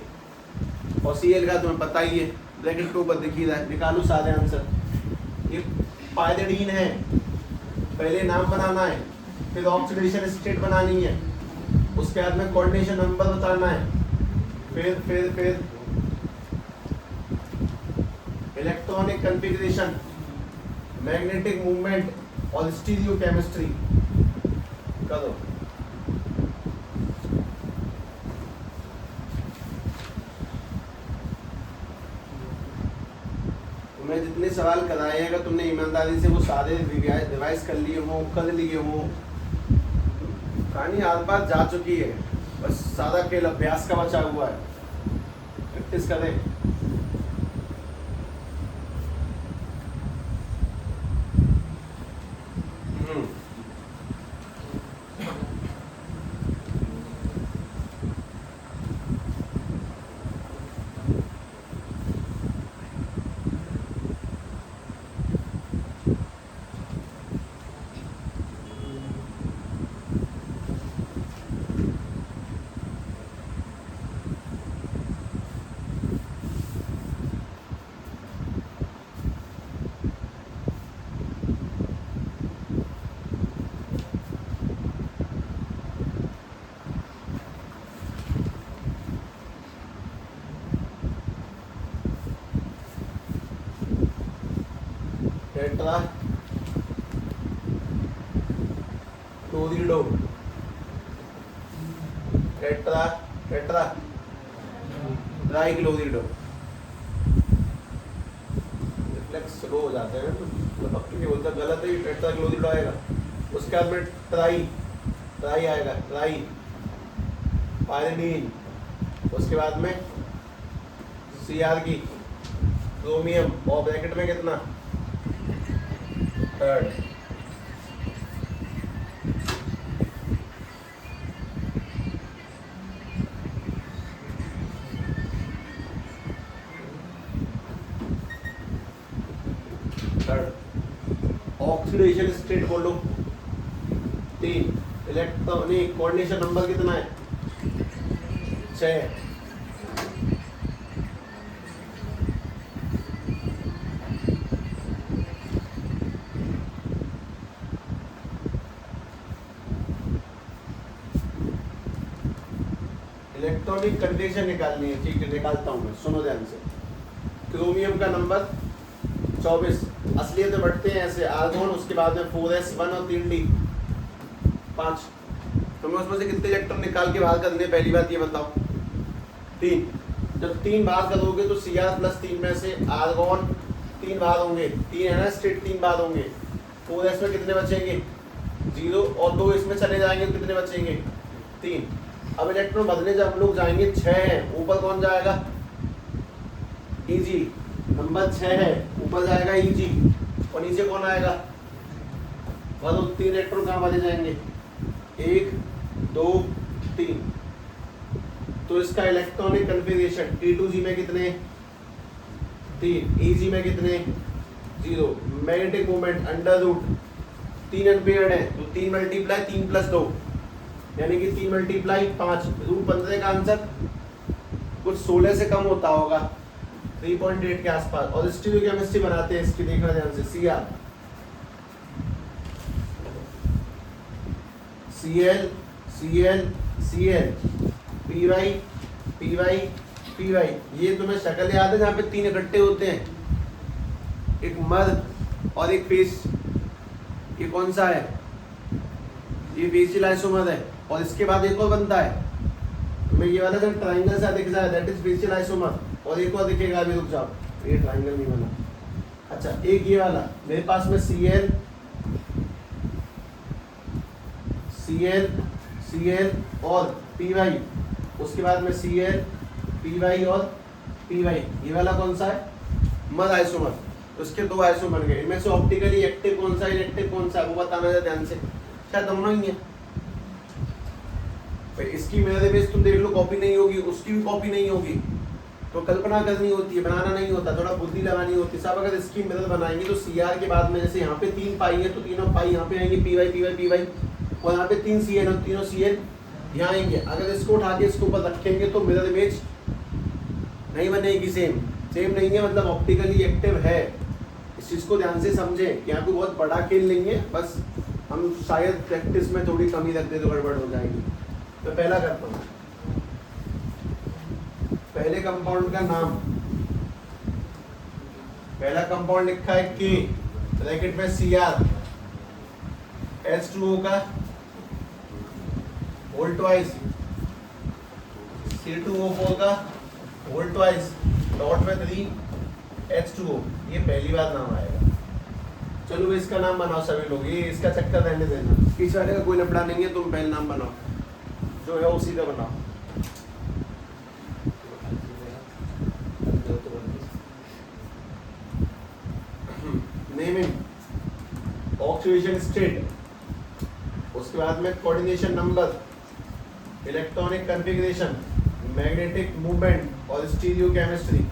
Speaker 1: और Cl का तुम्हें पता ही है, ब्रैकेट के ऊपर दिखी रहा है, निकालो सारे आंसर। ये पायरिडीन है, पहले नाम बनाना है, फिर ऑक्सीडेशन स्टेट बनानी है, उसके बाद में कोऑर्डिनेशन नंबर बताना है, फिर इलेक्ट्रॉनिक कॉन्फ़िगरेशन, मैग्नेटिक मूवमेंट और स्टीरियो केमिस्ट्री करो। तुम्हें जितने सवाल कराए हैं अगर तुमने ईमानदारी से वो सारे रिवाइज कर लिए हो, कर लिए हो, कहानी आस पास जा चुकी है, बस सादा खेल अभ्यास का बचा हुआ है। प्रैक्टिस करें। Tetra chlorido, tetra tetra tri chlorido. Reflex slow हो जाते हैं तो पक्की बोलता गलत है, टेट्रा क्लोरिडो आएगा। उसके बाद में ट्राई ट्राई आएगा, ट्राई पायरीन। उसके बाद में सीआर की क्रोमियम और ब्रैकेट में कितना थर्ड। ऑक्सीडेशन स्टेट बोलो 3। इलेक्ट्रॉनिक कोऑर्डिनेशन नंबर कितना है 6। इलेक्ट्रॉनिक कंडीशन निकालनी है, ठीक है निकालता हूं मैं, सुनो ध्यान से। क्रोमियम का नंबर 24, असलियत में बढ़ते हैं ऐसे, आर्गोन उसके बाद में 4s1 और 3d 5। तो मैं उसमें से कितने इलेक्ट्रॉन निकाल के बाहर कर दिए, पहली बात ये बताओ 3। जब 3 बाहर करोगे तो Cr+3 में से आर्गोन 3 बाहर होंगे, 3 है ना स्टेट, 3 बाहर होंगे। 4s में कितने बचेंगे 0 और 2 इसमें चले जाएंगे तो कितने बचेंगे 3। अब इलेक्ट्रॉन बदलने जब हम लोग जाएंगे 6 है, ऊपर कौन जाएगा Eg, नंबर 6 है ऊपर जाएगा Eg और नीचे कौन आएगा। तो 3 इलेक्ट्रॉन कहाँ बदले जाएंगे 1 2 3। तो इसका इलेक्ट्रॉनिक कन्फिगरेशन T2G में कितने 3, Eg में कितने 0। मैग्नेटिक मोमेंट √3 एम्पियर है तो 3 × 3 + 2 यानी कि 3 × 5 √15 का आंसर कुछ 16 से कम होता होगा, 3.8 के आसपास। और स्टीरियोकेमिस्ट्री बनाते हैं इसकी, देखना ध्यान से। Cr Cl Cl Cl Py Py Py, ये तुम्हें शक्ल याद है जहाँ पे 3 इकट्ठे होते हैं, एक मर्द और एक फेस। ये कौन सा है, ये फेसियल आइसोमर है। और इसके बाद एक और बनता है, तुम्हें ये वाला जब ट्राइंगल सा दिख जाए दैट इज फेसियल आइसोमर। और एक और दिखेगा, अभी रुक जाओ, ये ट्राइंगल नहीं बना। अच्छा एक ये वाला मेरे पास में Cl Cl Cl और Py, उसके बाद में Cl Py और Py, ये वाला कौन सा है मर्द आइसोमर। तो इसके 2 आइसोमर बन गए। इनमें से ऑप्टिकली एक्टिव कौन सा इलेक्टिव कौन सा वो बताना है ध्यान से। शायद दोनों ही है। इसकी मेरे बेस तुम देख लो कॉपी नहीं होगी, उसकी भी कॉपी नहीं होगी, तो कल्पना करनी होती है, बनाना नहीं होता, थोड़ा बुद्धि लगानी होती है। सब अगर इसकी मिरर बनाएंगे तो Cr के बाद में जैसे यहाँ पे 3 पाई है तो तीनों पाई यहाँ पे आएंगे, Py Py Py, और यहाँ पे 3 Cl और तीनों Cl यहाँ आएंगे। अगर इसको उठा के इसके ऊपर रखेंगे तो मिरर इमेज नहीं बनेगी, सेम नहीं है, मतलब ऑप्टिकली एक्टिव है। इस चीज़ को ध्यान से समझे कि यहाँ पे बहुत बड़ा खेल नहीं है, बस हम शायद प्रैक्टिस में थोड़ी कमी रख दे तो गड़बड़ हो जाएगी। तो पहला करता हूँ, पहले कंपाउंड का नाम, पहला कंपाउंड लिखा है K, ब्रैकेट में Cr, H2O का होल ट्वाइस, C2O4 का होल ट्वाइस, डॉट में 3H2O। ये पहली बार नाम आएगा। चलो इसका नाम बनाओ सभी लोग, ये इसका चक्कर रहने देना, इस वाले का कोई लफड़ा नहीं है, तुम पहले नाम बनाओ जो है उसी का बनाओ। नेमिंग ऑक्सीडेशन स्टेट, उसके बाद में coordination number, electronic configuration, magnetic movement और स्टीरियोकेमिस्ट्री।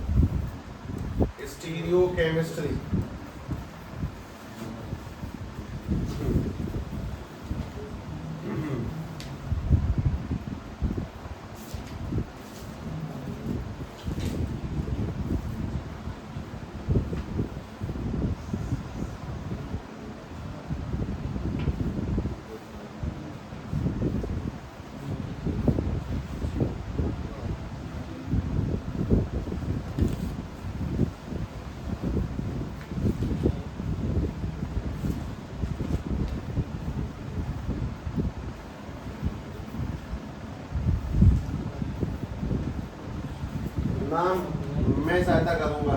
Speaker 1: मैं सहायता करूंगा।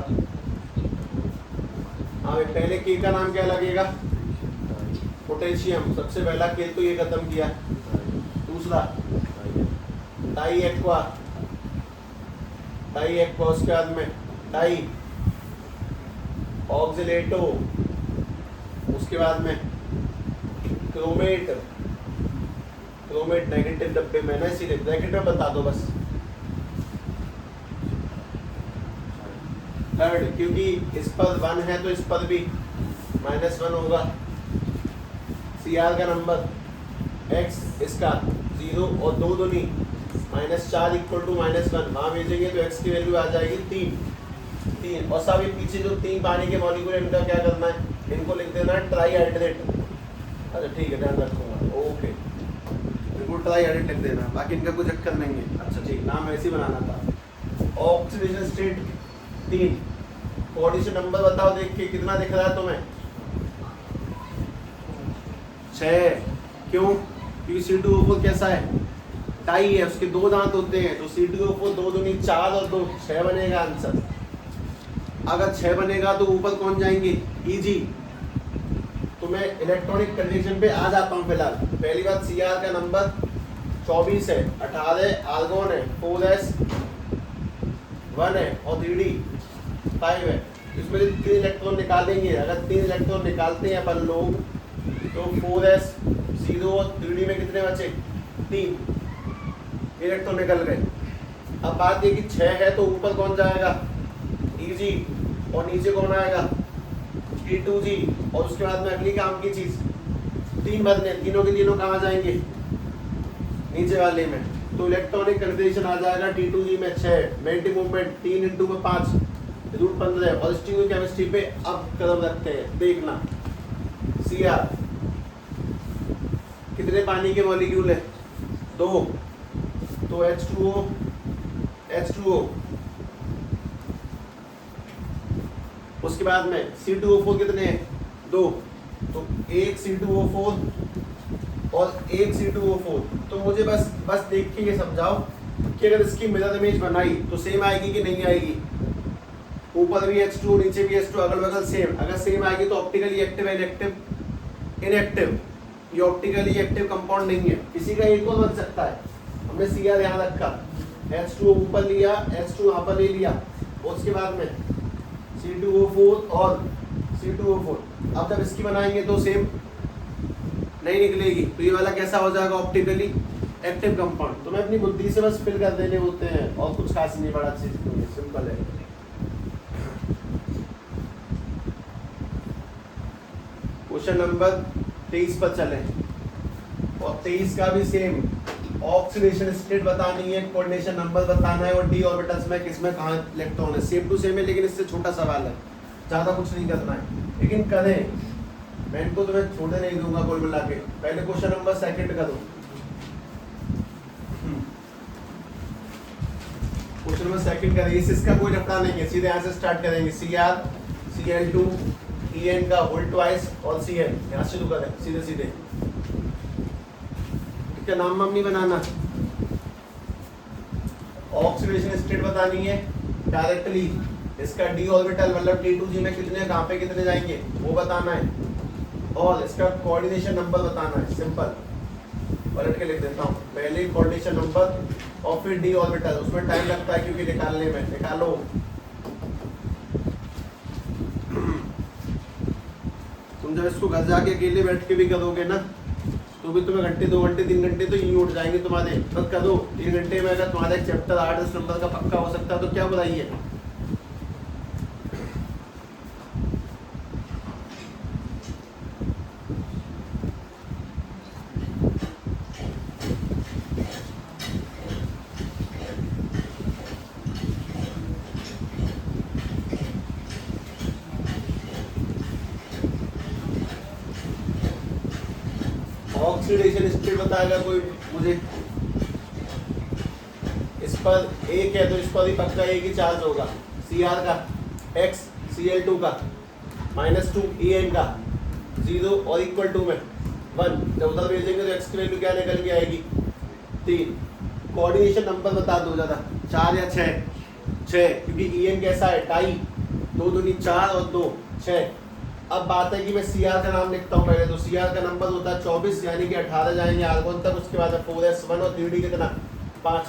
Speaker 1: हाँ भाई, पहले के का नाम क्या लगेगा? पोटेशियम। सबसे पहला के तो ये खत्म किया। दूसरा डाई एक्वा, उसके बाद में डाई ऑक्सिलेटो, उसके बाद में क्रोमेट नेगेटिव डब्बे में ना, इसीलिए ब्रैकेट में बता दो बस। थर्ड, क्योंकि इस पर 1 है तो इस पर भी -1 होगा। Cr का नंबर x, इसका 0 और 2 दूनी -4 = -1, वहाँ भेजेंगे तो x की वैल्यू आ जाएगी 3। और सब ये पीछे जो 3 पानी के मॉलिक्यूल इनका क्या करना है, इनको लिख देना है ट्राईहाइड्रेट। अच्छा ठीक है, ध्यान रखूंगा। ओके, इनको ट्राईहाइड्रेट लिख देना, बाकी इनका कुछ चक्कर नहीं है। अच्छा ठीक, नाम ऐसे ही बनाना था। Oxidation state 3। कोऑर्डिनेशन नंबर बताओ देख के, कितना दिख रहा है तुम्हें? 6। क्यों? क्योंकि C2O4 कैसा है? टाई है, उसके 2 दांत होते हैं, तो C2O4 2 दूनी 4 और 2 6 बनेगा आंसर। अगर 6 बनेगा तो ऊपर कौन जाएंगे? Eg। तो मैं इलेक्ट्रॉनिक कंडीशन पे आ जाता हूँ फिलहाल। पहली बात, Cr का नंबर 24 है, 18 आर्गोन है, 4s 1 है और 3d 5 है। इसमें 3 इलेक्ट्रॉन निकालेंगे। अगर 3 इलेक्ट्रॉन निकालते हैं अपन लोग तो 4s 0 और 3d में कितने बचे? 3 इलेक्ट्रॉन निकल गए। अब बात ये कि 6 है तो ऊपर कौन जाएगा? Eg। और नीचे कौन आएगा? T2G। और उसके बाद में अगली काम की चीज, 3 भरने, तीनों के तीनों कहाँ जाएंगे? नीचे वाले में। तो इलेक्ट्रॉनिक कंफर्मेशन आ जाएगा T2G में 6, मैग्नेटिक मूवमेंट 3 × 5 √15। और स्टीरियो केमिस्ट्री पे अब कदम रखते हैं, देखना। Cr कितने पानी के मॉलिक्यूल है? 2। तो H2O। उसके बाद में C2O4 कितने हैं? 2। तो एक C2O4 और एक C2O4। तो मुझे बस देख के ये समझाओ कि अगर इसकी मिरर इमेज बनाई तो सेम आएगी कि नहीं आएगी? ऊपर भी H2, नीचे भी H2, अगल बगल सेम। अगर सेम आएगी तो ऑप्टिकली एक्टिव है, इनएक्टिव। ये ऑप्टिकली एक्टिव कंपाउंड नहीं है। किसी का एक और बन सकता है। हमने Cr ध्यान रखा, H2O ऊपर लिया, H2 यहाँ पर ले लिया, उसके बाद में C2O4 और C2O4। अब जब इसकी बनाएंगे तो सेम नहीं निकलेगी, तो ये वाला कैसा हो जाएगा? Optically active compound. तो मैं अपनी बुद्धि से बस फिल कर देने होते हैं, और कुछ खास नहीं, बड़ा चीज नहीं है, सिंपल है। क्वेश्चन नंबर 23 पर चले, और 23 का भी सेम ऑक्सीडेशन स्टेट बतानी है, कोऑर्डिनेशन नंबर बताना है, और डी ऑर्बिटल्स में किसमें कहाँ इलेक्ट्रॉन है। सेम टू सेम है, लेकिन इससे छोटा सवाल है, ज़्यादा कुछ नहीं करना है, लेकिन करें। मैं इनको तुम्हें छोड़ने नहीं दूंगा कुल मिला के। पहले क्वेश्चन नंबर 2 करो। क्वेश्चन नंबर 2 करेंगे, इसका कोई रखना नहीं है, सीधे यहाँ से स्टार्ट करेंगे। Cr Cl2 En का होल ट्वाइस और Cl, यहाँ से शुरू करें सीधे सीधे। इसका नाम नहीं बनाना, ऑक्सीडेशन स्टेट बतानी है डायरेक्टली। इसका डी ऑर्बिटल मतलब T2G में कितने, कहाँ पे कितने जाएंगे वो बताना है, और इसका कोऑर्डिनेशन नंबर बताना है। सिंपल पलट के लिख देता हूँ, पहले कोऑर्डिनेशन नंबर और फिर डी ऑर्बिटल। उसमें टाइम लगता है क्योंकि निकालने में। निकालो। तुम जब इसको घर जाके अकेले बैठ के भी करोगे ना, तो भी तुम्हें घंटे, 2 घंटे, 3 घंटे तो यूं उठ जाएंगे तुम्हारे। बस करो 3 घंटे में अगर तुम्हारा एक चैप्टर 8-10 नंबर का पक्का हो सकता है तो क्या बुराई है। ऑक्सीडेशन स्टेट बताएगा कोई मुझे? इस पर एक है तो इस पर भी पक्का एक ही चार्ज होगा। Cr का x, Cl2 का -2, En का 0 और इक्वल टू में 1। जब उधर भेजेंगे तो x की वैल्यू क्या निकल के आएगी? 3। कोऑर्डिनेशन नंबर बता दो ज़्यादा, 4 या 6? 6, क्योंकि EN कैसा है, टाई, 2 दूनी 4 और 2 6। अब बात है कि मैं CR का नाम लिखता हूँ पहले, तो CR का नंबर होता है 24, यानी कि 18 जाएंगे आर्गोन तक, उसके बाद 4s1 और 3d कितना 5,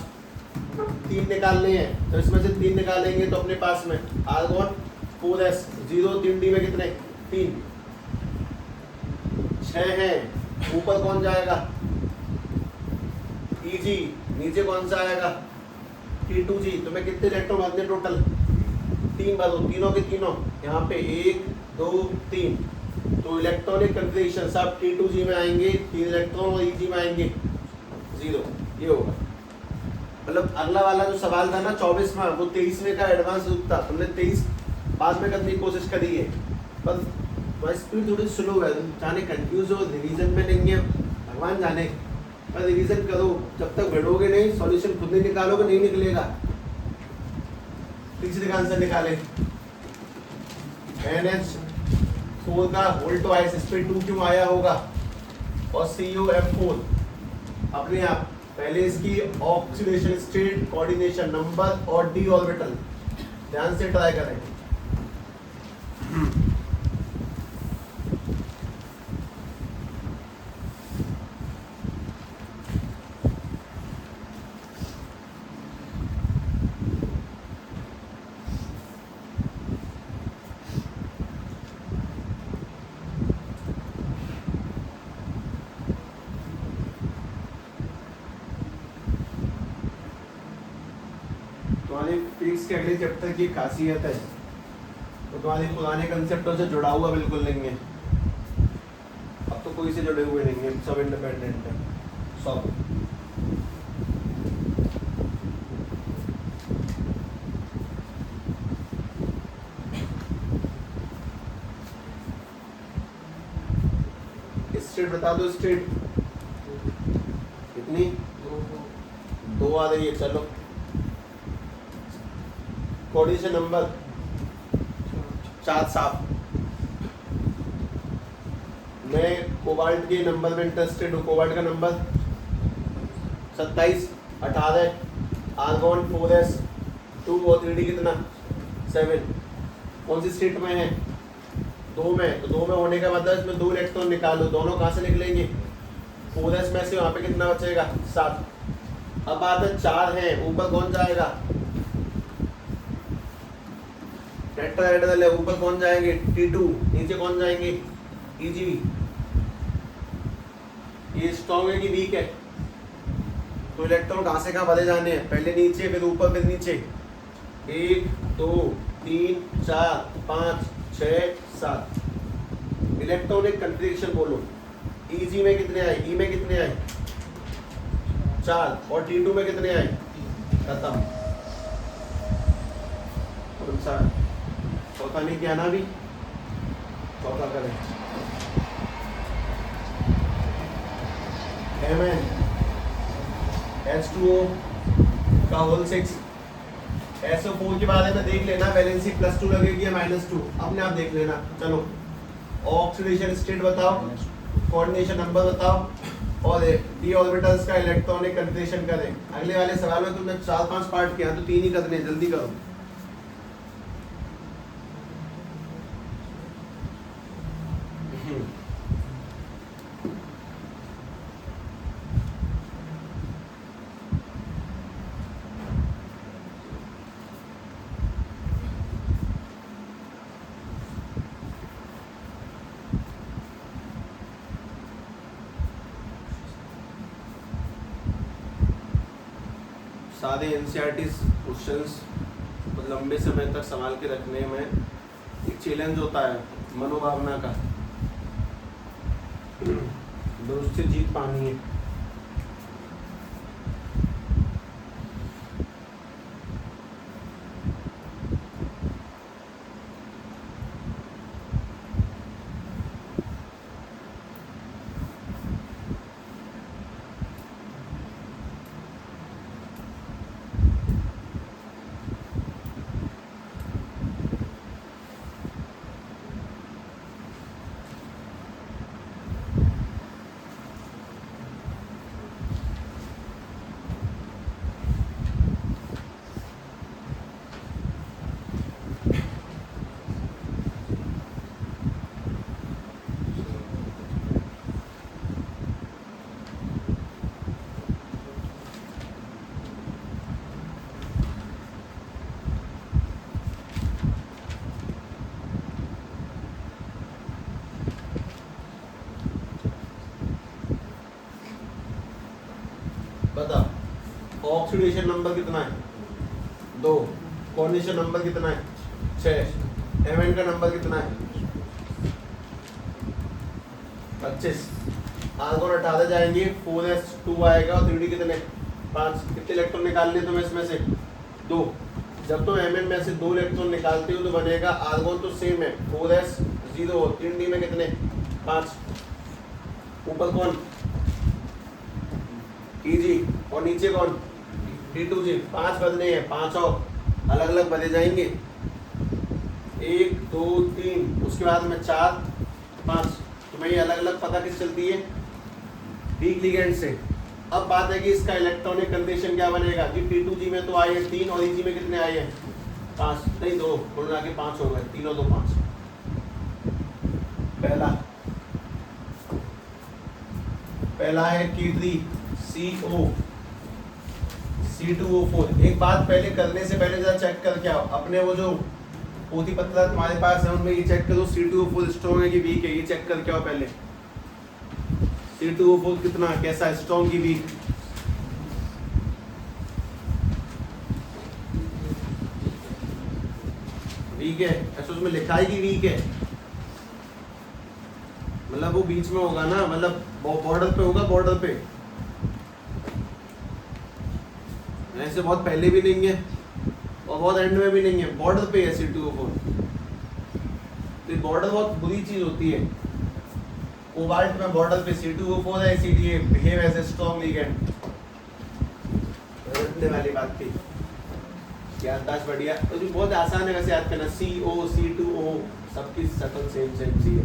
Speaker 1: 3 निकालने हैं, तो इसमें से 3 निकालेंगे तो अपने पास में आर्गोन 4s 0, 3d में कितने 3, 6 हैं, ऊपर कौन जाएगा Eg, नीचे कौन सा आएगा T2G। तो मैं कितने इलेक्ट्रॉन बदले टोटल 3 बदलो, तीनों के तीनों यहाँ पे 1 2 3, तो इलेक्ट्रॉनिक कंफिगरेशन सब T2G में आएंगे, 3 इलेक्ट्रॉन और Eg में आएंगे 0, ये होगा। मतलब अगला वाला जो सवाल था ना 24 में, वो 23वें का एडवांस रूप था, तुमने 23 बाद में करने की कोशिश करी है, पर स्पीड थोड़ी स्लो है, जाने कंफ्यूज हो, रिवीजन में नहीं है, भगवान जाने, पर रिवीजन करो, जब तक बढ़ोगे नहीं सॉल्यूशन खुद नहीं निकालोगे नहीं निकलेगा। तीसरे का आंसर निकाले, NH4 का होल ट्वाइस, इस पे 2 क्यों आया होगा, और CuF4 अपने आप, पहले इसकी ऑक्सीडेशन स्टेट, कोऑर्डिनेशन नंबर और d ऑर्बिटल ध्यान से ट्राई करें। तुम्हारी फिजिक्स के अगले चैप्टर की खासियत है, तो तुम्हारे पुराने कंसेप्टों से जुड़ा हुआ बिल्कुल नहीं है, अब तो कोई से जुड़े हुए नहीं है, सब इंडिपेंडेंट है सब। स्टेट बता दो, स्टेट कितनी 2 आ रही है, चलो कोऑर्डिनेशन नंबर 4 साफ। मैं कोबाल्ट के नंबर में इंटरेस्टेड हूँ, कोबाल्ट का नंबर 27, 18, आर्गोन 4s 2 और 3d कितना 7। कौन सी स्टेट में है 2 में, तो 2 में होने का मतलब इसमें 2 इलेक्ट्रॉन निकालो, दोनों कहाँ से निकलेंगे 4s में से, वहाँ पे कितना बचेगा 7। अब बात है 4 है, ऊपर कौन जाएगा टेट्राहेड्रल है, ऊपर कौन जाएंगे T2, नीचे कौन जाएंगे Eg। ये स्ट्रॉन्ग है कि वीक है, तो इलेक्ट्रॉन कहाँ से कहाँ भरे जाने हैं, पहले नीचे फिर ऊपर फिर नीचे, 1 2 3 4 5 6 7। इलेक्ट्रॉनिक कन्फिगरेशन बोलो, Eg में कितने आए, E में कितने आए 4, और T2 में कितने आए, खत्म। कौन सा चौथा नहीं क्या ना, भी चौथा करें, Mn H2O का होल 6। SO4 के बारे में देख लेना, वैलेंसी +2 लगेगी या -2, अपने आप देख लेना। चलो ऑक्सीडेशन स्टेट बताओ, कोऑर्डिनेशन नंबर बताओ, और d ऑर्बिटल्स का इलेक्ट्रॉनिक कन्फिगरेशन करें। अगले वाले सवाल में तुमने 4-5 पार्ट किया, तो 3 ही करने, जल्दी करो। सारे NCERT क्वेश्चंस लंबे समय तक संभाल के रखने में एक चैलेंज होता है, मनोभावना का, दोस्त से जीत पानी है। ऑक्सीडेशन नंबर कितना है 2, कॉर्डिनेशन नंबर कितना है 6, Mn का नंबर कितना है 25। आर्गोन हटाते जाएंगे 4s2 आएगा और 3d कितने 5। कितने इलेक्ट्रॉन निकालने तो मैं इसमें से 2। जब तो Mn में से 2 इलेक्ट्रॉन निकालते हो तो बनेगा आर्गोन तो सेम है 4s 0, 3d में कितने 5। ऊपर कौन Eg और नीचे कौन D2G। 5 बदले हैं, 5 और अलग अलग बदले जाएंगे 1 2 3, उसके बाद में 4 5। तुम्हें ये अलग अलग पता किस चलती है वीक लिगेंड से। अब बात है कि इसका इलेक्ट्रॉनिक कंडीशन क्या बनेगा जी। T2G में तो आए हैं 3 और Eg में कितने आए हैं 5, नहीं 2, कुल मिला के 5 हो गए, 3 और 2 5। पहला है K3CO C2O4। एक बात पहले करने से पहले जरा चेक कर क्या अपने वो जो पोथी पत्र तुम्हारे पास है उनमें ये चेक करो C2O4 स्ट्रॉन्ग है कि वीक है, ये चेक कर क्या पहले C2O4 कितना कैसा है, स्ट्रॉन्ग की वीक। वीक है, ऐसा उसमें लिखा है कि वीक है, मतलब वो बीच में होगा ना, मतलब बॉर्डर पे होगा, बॉर्डर पे, ऐसे बहुत पहले भी नहीं है और बहुत एंड में भी नहीं है, बॉर्डर पे है C2O4। तो बॉर्डर बहुत बुरी चीज होती है। कोबाल्ट में बॉर्डर पे C2O4 है, इसीलिए behave as a strong ligand. रटने वाली बात थी, याददाश्त बढ़िया। तो जो बहुत आसान है वैसे याद करना, CO C2O सबकी शक्ल सेम सेम सी है।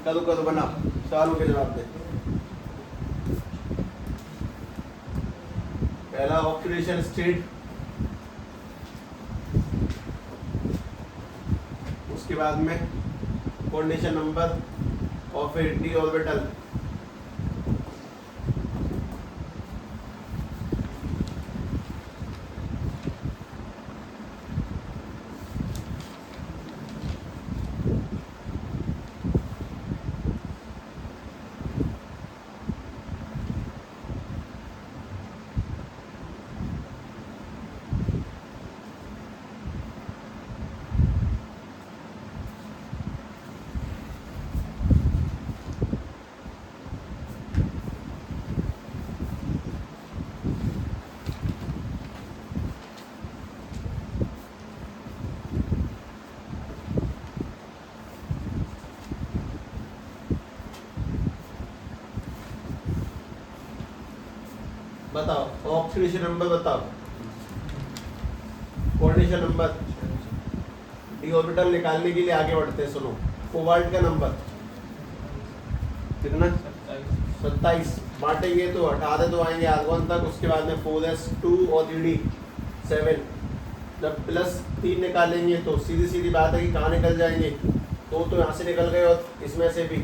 Speaker 1: करो करो बना, सवालों के जवाब दे। पहला ऑक्सीडेशन स्टेट, उसके बाद में कॉर्डिनेशन नंबर और फिर d ऑर्बिटल। बताओ ऑक्सीडेशन नंबर बताओ, कोऑर्डिनेशन नंबर, डी ऑर्बिटल निकालने के लिए आगे बढ़ते हैं। सुनो कोबाल्ट का नंबर कितना 27। बांटेंगे तो 18 तो आएंगे आर्गोन तक, उसके बाद में 4s2 और 3d 7। जब +3 निकालेंगे तो सीधी सीधी बात है कि कहाँ निकल जाएंगे, तो यहाँ से निकल गए और इसमें से भी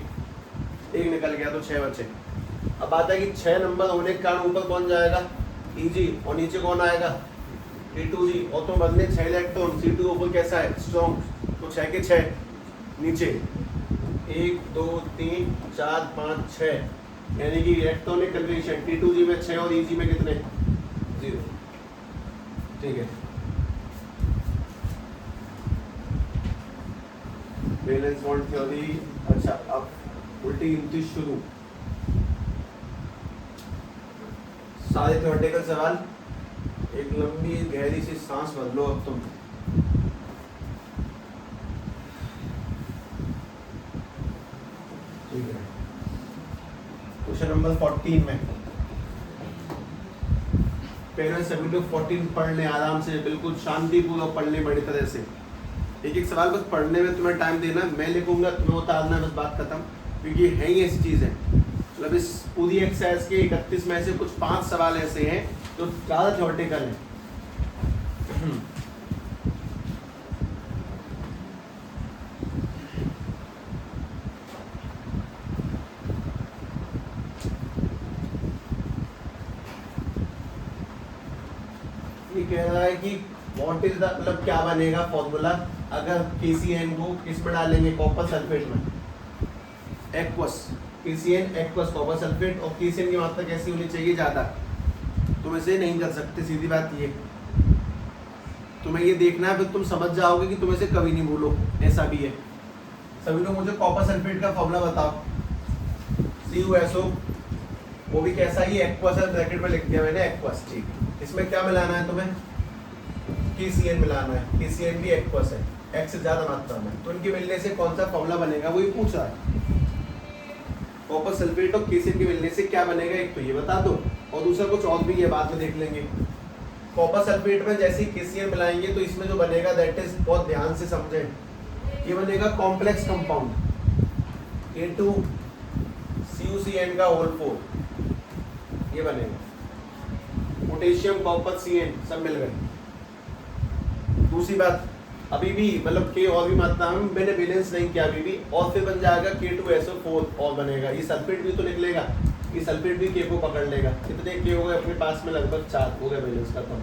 Speaker 1: एक निकल गया तो 6 बचे। अब बात है कि 6 नंबर होने के कारण ऊपर कौन जाएगा Eg और नीचे कौन आएगा T2G, और तो बदले 6 इलेक्ट्रॉन। C2O4 कैसा है स्ट्रॉन्ग, तो 6 के 6 नीचे 1 2 3 4 5 6, यानी कि इलेक्ट्रॉनिक कन्फिगरेशन T2G में 6 और Eg में कितने 0। ठीक है, वैलेंस बॉन्ड थ्योरी। अच्छा अब उल्टी गिनती शुरू। सारे थ्योरेटिकल सवाल, एक लंबी गहरी सी सांस भर लो अब तुम। ठीक है, क्वेश्चन नंबर 14 में पेरेंट्स सभी लोग 14 पढ़ लें आराम से, बिल्कुल शांतिपूर्वक पढ़ लें बड़ी तरह से। एक एक सवाल बस पढ़ने में तुम्हें टाइम देना, मैं लिखूंगा तुम्हें उतारना, बस बात खत्म, क्योंकि है ही ऐसी चीज़ है। मतलब इस पूरी एक्सरसाइज के 31 में से कुछ 5 सवाल ऐसे हैं जो ज़्यादा थ्योरेटिकल हैं। ये कह रहा है कि व्हाट इज द, मतलब क्या बनेगा फॉर्मूला अगर KCN को किस में डालेंगे, कॉपर सल्फेट में, aqueous KCN aqueous copper sulphate, और KCN की मात्रा कैसी होनी चाहिए ज़्यादा, तो तुम इसे नहीं कर सकते, सीधी बात ये। तुम्हें ये देखना है, फिर तुम समझ जाओगे कि तुम इसे कभी नहीं भूलो, ऐसा भी है। सभी लोग मुझे कॉपर सल्फेट का फॉर्मूला बताओ। CuSO, वो भी कैसा ही एक्वस है, ब्रैकेट में लिख दिया मैंने एक्वस, ठीक है। इसमें क्या मिलाना है तुम्हें? KCN मिलाना है। KCN भी एक्वस है, X से ज्यादा मात्रा में, तो इनके मिलने से कौन सा फॉर्मूला बनेगा वो ही पूछ रहा है। कॉपर सल्फेट और KCN के मिलने से क्या बनेगा, एक तो ये बता दो, और दूसरा कुछ और भी है, बाद में देख लेंगे। कॉपर सल्फेट में जैसे ही KCN मिलाएंगे तो इसमें जो बनेगा दैट इज, बहुत ध्यान से समझें, ये बनेगा कॉम्प्लेक्स कंपाउंड K2CuCN का होल 4, ये बनेगा। पोटेशियम कॉपर CN सब मिल गए। दूसरी बात, अभी भी मतलब K और भी मात्रा में मैंने बैलेंस नहीं किया अभी भी, और फिर बन जाएगा K2SO4 और बनेगा। ये सल्फेट भी तो निकलेगा, ये सल्फेट भी K को पकड़ लेगा। कितने K हो गए अपने पास में? लगभग 4 हो गए, बैलेंस खत्म।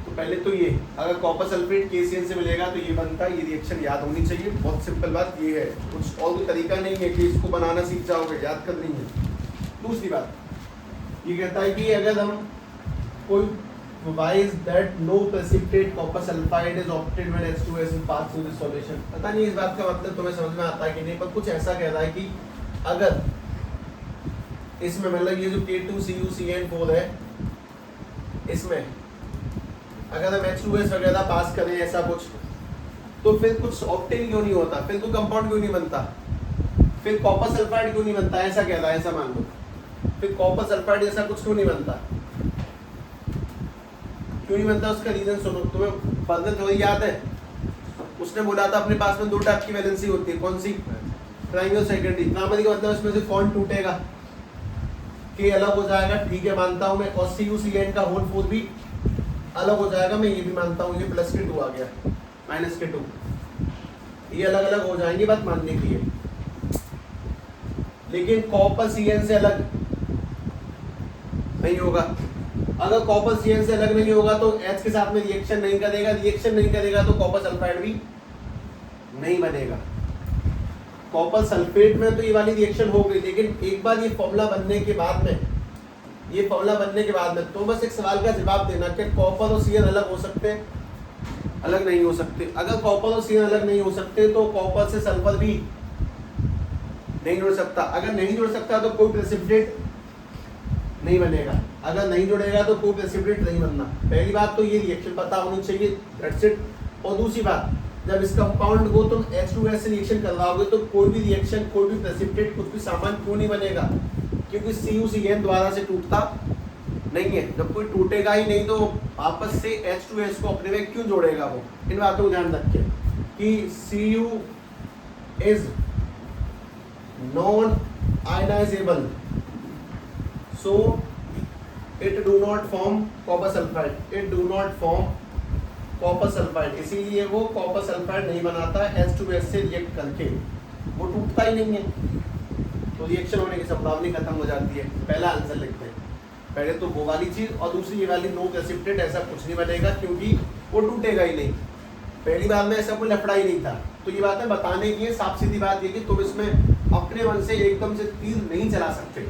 Speaker 1: तो पहले तो ये, अगर कॉपर सल्फेट KCN से मिलेगा तो ये बनता है, ये रिएक्शन याद होनी चाहिए। बहुत सिंपल बात ये है, कुछ और कोई तरीका नहीं है कि इसको बनाना सीख जाओगे, याद करनी है। दूसरी बात ये कहता है कि अगर हम कोई why is that no precipitate copper sulfide is obtained when H2S is passed through this solution? पता नहीं इस बात का मतलब तुम्हें समझ में आता है कि नहीं, पर कुछ ऐसा कह रहा है कि अगर इसमें मतलब ये जो K2CuCN4 है, इसमें अगर हम H2S वगैरह पास करें ऐसा कुछ, तो फिर कुछ ऑप्टेन क्यों नहीं होता, फिर तो कंपाउंड क्यों नहीं बनता, फिर कॉपर सल्फाइड क्यों नहीं बनता, ऐसा कह रहा है, ऐसा मान लो। फिर कॉपर सल्फाइड जैसा कुछ क्यों नहीं बनता, क्यों नहीं बनता? उसका रीजन सुनो। तुम्हें फर्दर थोड़ी याद है, उसने बोला था अपने पास में 2 टाइप की वैलेंसी होती है, कौन सी? प्राइमरी और सेकेंडरी। प्राइमरी का मतलब इसमें से कौन टूटेगा? K अलग हो जाएगा, ठीक है मानता हूं मैं, और CuCN का होल 4 भी अलग हो जाएगा, मैं ये भी मानता हूँ। ये प्लस K2 आ गया, माइनस K2, ये अलग अलग हो जाएंगे, बात मानने की है। लेकिन कॉपर CN से अलग नहीं होगा। अगर कॉपर CN से अलग नहीं होगा तो H के साथ में रिएक्शन नहीं करेगा, रिएक्शन नहीं करेगा तो कॉपर सल्फाइड भी नहीं बनेगा। कॉपर सल्फेट में तो ये वाली रिएक्शन हो गई, लेकिन एक बार ये फॉर्मूला बनने के बाद में, ये फॉर्मूला बनने के बाद में तो बस एक सवाल का जवाब देना कि कॉपर और CN अलग हो सकते हैं? अलग नहीं हो सकते। अगर कॉपर और CN अलग नहीं हो सकते तो कॉपर से सल्फर भी नहीं जुड़ सकता। अगर नहीं जुड़ सकता तो कोई प्रेसिपिटेट नहीं बनेगा। अगर नहीं जुड़ेगा तो कोई प्रेसिपिटेट नहीं बनना। पहली बात तो ये रिएक्शन पता होनी चाहिए, दैट्स इट। और दूसरी बात, जब इस कंपाउंड को तुम H2S से रिएक्शन करवाओगे तो कोई भी रिएक्शन, कोई भी प्रेसिपिटेट, कुछ भी सामान क्यों नहीं बनेगा? क्योंकि CuCN द्वारा से टूटता नहीं है। जब कोई टूटेगा ही नहीं तो आपस से H2S को अपने में क्यों जोड़ेगा वो? इन बातों को ध्यान रखिए कि Cu is non ionizable, so it do not form copper sulfide, it do not form copper sulfide, इसीलिए वो कॉपर सल्फाइड नहीं बनाता H2S से रिएक्ट करके, वो टूटता ही नहीं है, तो रिएक्शन होने की संभावना खत्म हो जाती है। पहला आंसर लिखते हैं, पहले तो वो वाली चीज, और दूसरी ये वाली नो प्रेसिपिटेट, ऐसा कुछ नहीं बनेगा क्योंकि वो टूटेगा ही नहीं। पहली बार में ऐसा कोई लफड़ा ही नहीं था। तो ये बात है बताने की है, साफ सीधी बात ये कि तुम इसमें अपने मन से एकदम से तीर नहीं चला सकते।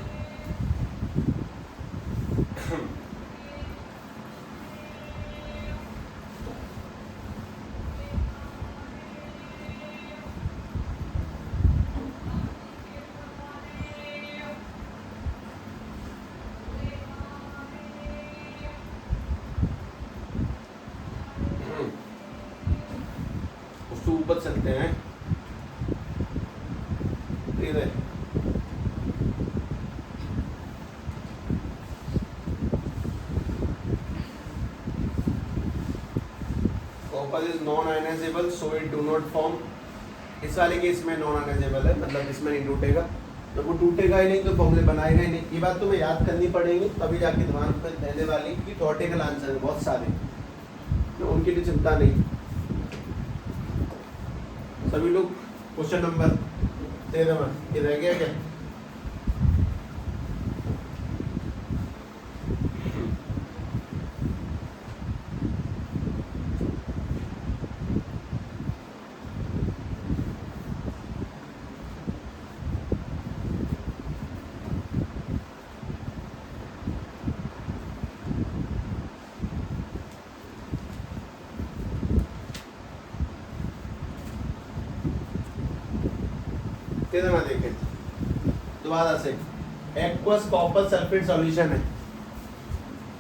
Speaker 1: उसके ऊपर चलते हैं, copper is non ionisable so it do not form. इस वाले केस में नॉन आयनाइजेबल है, मतलब इसमें नहीं टूटेगा, तो वो टूटेगा ही नहीं तो फॉर्मूले बनाएगा ही नहीं। ये बात तुम्हें याद करनी पड़ेगी, तभी जाके दिमाग में रहने वाली कि थ्योरेटिकल आंसर है बहुत सारे, तो उनके लिए चिंता नहीं। सभी लोग क्वेश्चन नंबर 13 में ये रह गया क्या? किधर ना देखें दोबारा से, एक्वस कॉपर सल्फेट सॉल्यूशन है,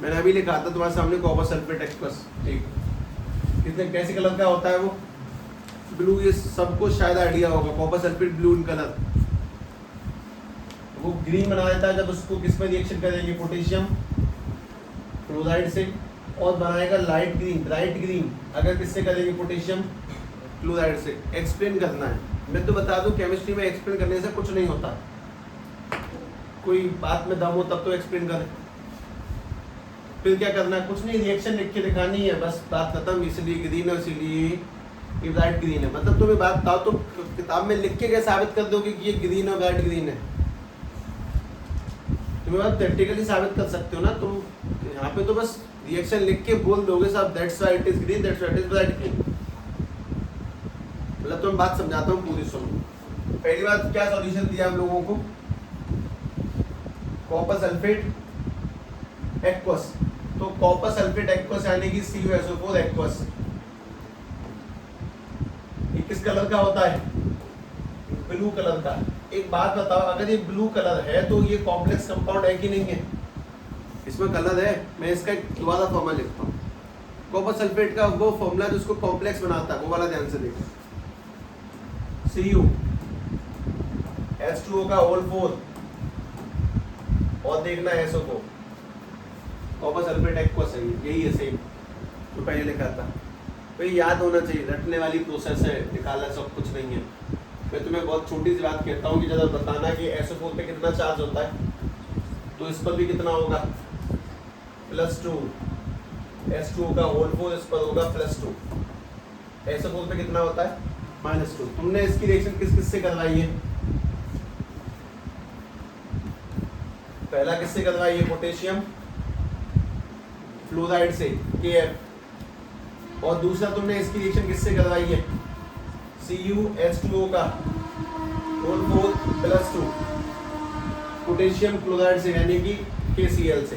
Speaker 1: मैंने अभी लिखा था तुम्हारे सामने कॉपर सल्फेट एक्वस, ठीक। कितने कैसे कलर का होता है वो, ब्लू, ये सबको शायद आइडिया होगा, copper sulphate blue in colour. वो ग्रीन बना देता है जब उसको किस में रिएक्शन करेंगे, पोटेशियम क्लोराइड से, और बनाएगा लाइट ग्रीन, ब्राइट ग्रीन अगर किससे करेंगे, पोटेशियम क्लोराइड से। एक्सप्लेन करना है, मैं तो बता दूं केमिस्ट्री में एक्सप्लेन करने से कुछ नहीं होता, कोई बात में दम हो तब तो एक्सप्लेन करें। फिर क्या करना है, कुछ नहीं, रिएक्शन लिख के दिखानी है, बस बात खत्म। इसलिए ग्रीन है, इसीलिए ये ब्राइट ग्रीन है। मतलब तुम्हें बात बताओ तो किताब में लिख के क्या साबित कर दोगे कि ये ग्रीन और ब्राइट ग्रीन है, तुम्हें बात प्रैक्टिकली साबित कर सकते हो ना तुम। यहाँ पे तो बस रिएक्शन लिख के बोल दोगे साहब, that's why it is green, that's why it is bright green. मतलब तुम्हें बात समझाता हूँ पूरी, सुनो। पहली बात क्या सॉल्यूशन दिया हम लोगों को, कॉपर सल्फेट एक्वस। तो कॉपर सल्फेट एक्वस यानी कि CuSO4 एक्वस, ये किस कलर का होता है, ब्लू कलर का। एक बात बताओ, अगर ये ब्लू कलर है तो ये कॉम्प्लेक्स कंपाउंड है कि नहीं है, इसमें कलर है। मैं इसका दोबारा फॉर्मूला लिखता हूँ, कॉपर सल्फेट का वो फॉर्मूला जिसको कॉम्प्लेक्स बनाता है, वो वाला ध्यान से देखो। Cu H2O का होल 4 और देखना SO4, कॉपर सल्फेट एक्वस है, यही है सेम तो पहले लिखा था। तो ये याद होना चाहिए, रटने वाली प्रोसेस है, निकालना सब कुछ नहीं है। मैं तुम्हें बहुत छोटी सी बात कहता हूँ कि जब बताना कि SO4 पे कितना चार्ज होता है, तो इस पर भी कितना होगा, +2। H2O का होल 4 इस पर होगा +2। SO4 पे कितना होता है, -2। तुमने इसकी रिएक्शन किस किस से करवाई है, पहला किससे करवाई है, पोटेशियम फ्लोराइड से KF, और दूसरा तुमने इसकी रिएक्शन किससे करवाई है, CuH2O का होल 4 +2 पोटेशियम क्लोराइड से यानी कि KCl से।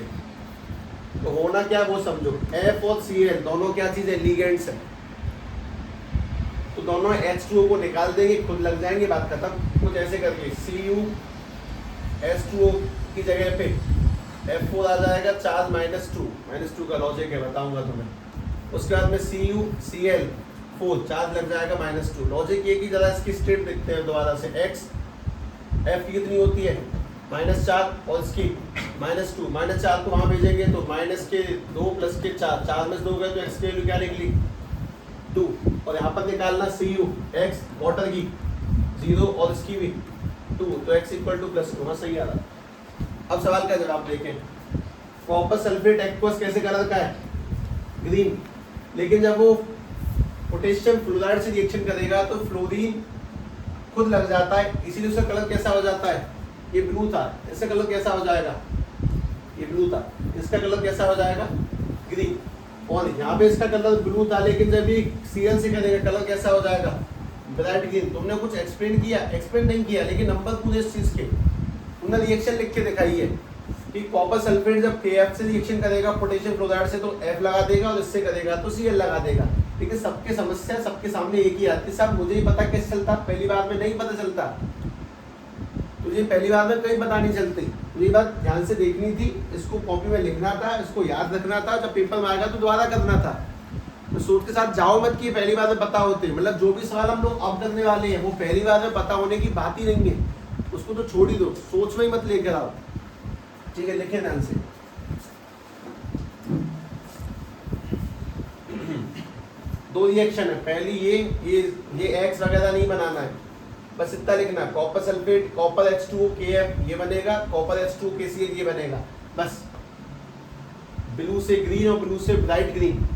Speaker 1: तो होना क्या वो समझो, F और Cl दोनों क्या चीज है, लिगेंड्स है। तो दोनों H2O को निकाल देंगे, खुद लग जाएंगे, बात खत्म। कुछ ऐसे करके CuH2O की जगह पे F4 आ जाएगा, चार्ज -2 का लॉजिक है, बताऊंगा तुम्हें। उसके बाद में CuCl4 चार्ज लग जाएगा -2। लॉजिक ये कि जरा इसकी स्टेट देखते हैं दोबारा से, X F कितनी होती है, -4 और इसकी -2, -4 को वहाँ भेजेंगे तो -2 + 4, 4 में से 2 गए तो X की वैल्यू क्या निकली, 2। और यहाँ पर निकालना Cu X वाटर की 0 और इसकी भी 2, तो X = +2। हाँ सही आ रहा। अब सवाल का जवाब देखें, कॉपर सल्फेट एक्वस कैसे कलर का है, ग्रीन। लेकिन जब वो पोटेशियम फ्लोराइड से रिएक्शन करेगा तो फ्लोरीन खुद लग जाता है, इसीलिए उसका कलर कैसा हो जाता है, ये ब्लू था, इसका कलर कैसा हो जाएगा, ये ब्लू था, इसका कलर कैसा हो जाएगा, ग्रीन। और यहाँ पे इसका कलर ब्लू था, लेकिन जब ये Cl से करेगा कलर कैसा हो जाएगा, ब्राइट ग्रीन। तुमने कुछ एक्सप्लेन किया, एक्सप्लेन नहीं किया, लेकिन नंबर पूरे इस चीज के तुमने रिएक्शन लिख के दिखाई है कि कॉपर सल्फेट जब KF से रिएक्शन करेगा पोटेशियम क्लोराइड से तो F लगा देगा, और इससे करेगा तो Cl लगा देगा। लेकिन सबके समस्या सबके सामने एक ही आती है, साहब मुझे ही पता कैसे चलता, पहली बार में नहीं पता चलता, तुझे पहली बार में कहीं पता नहीं चलती। ये बात ध्यान से देखनी थी, इसको कॉपी में लिखना था, इसको याद रखना था, जब पेपर में आएगा तो दोबारा करना था। तो सोच के साथ जाओ मत कि पहली बार में पता होते, मतलब जो भी सवाल हम लोग अब करने वाले हैं वो पहली बार में पता होने की बात ही नहीं है, उसको तो छोड़ ही दो, सोच में ही मत लेकर आओ। ठीक है, लिखे ध्यान से। दो रिएक्शन है, पहली ये X वगैरह नहीं बनाना है, बस इतना लिखना, copper sulphate copper H2O KF ये बनेगा, कॉपर H2O KCl ये बनेगा, बस। ब्लू से ग्रीन और ब्लू से ब्राइट ग्रीन।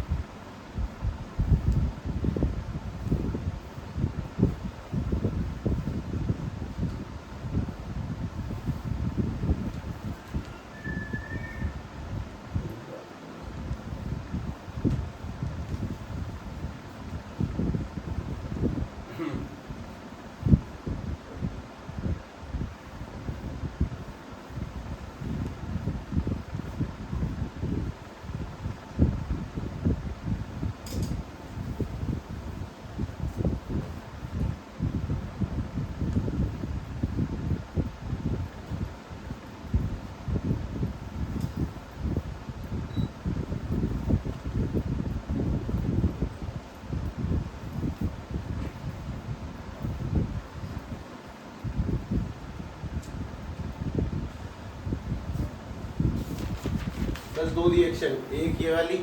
Speaker 1: बस दो रिएक्शन, एक ये वाली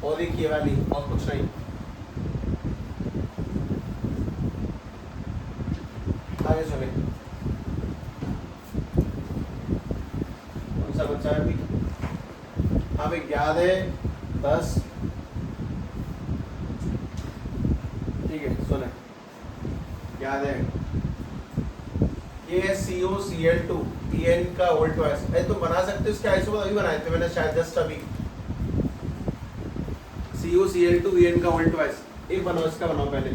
Speaker 1: और एक ये वाली, और कुछ नहीं। आगे चले, कौन सा बच्चा है अभी? हाँ भाई याद है 10, ठीक है सुने, याद है ये है COCl2 EN का वोल्ट वाइज। अरे तुम बना सकते हो इसके आइसोमर, अभी बनाए थे मैंने शायद जस्ट अभी। COCl2 EN का वोल्ट वाइज एक बनाओ, इसका बनाओ पहले,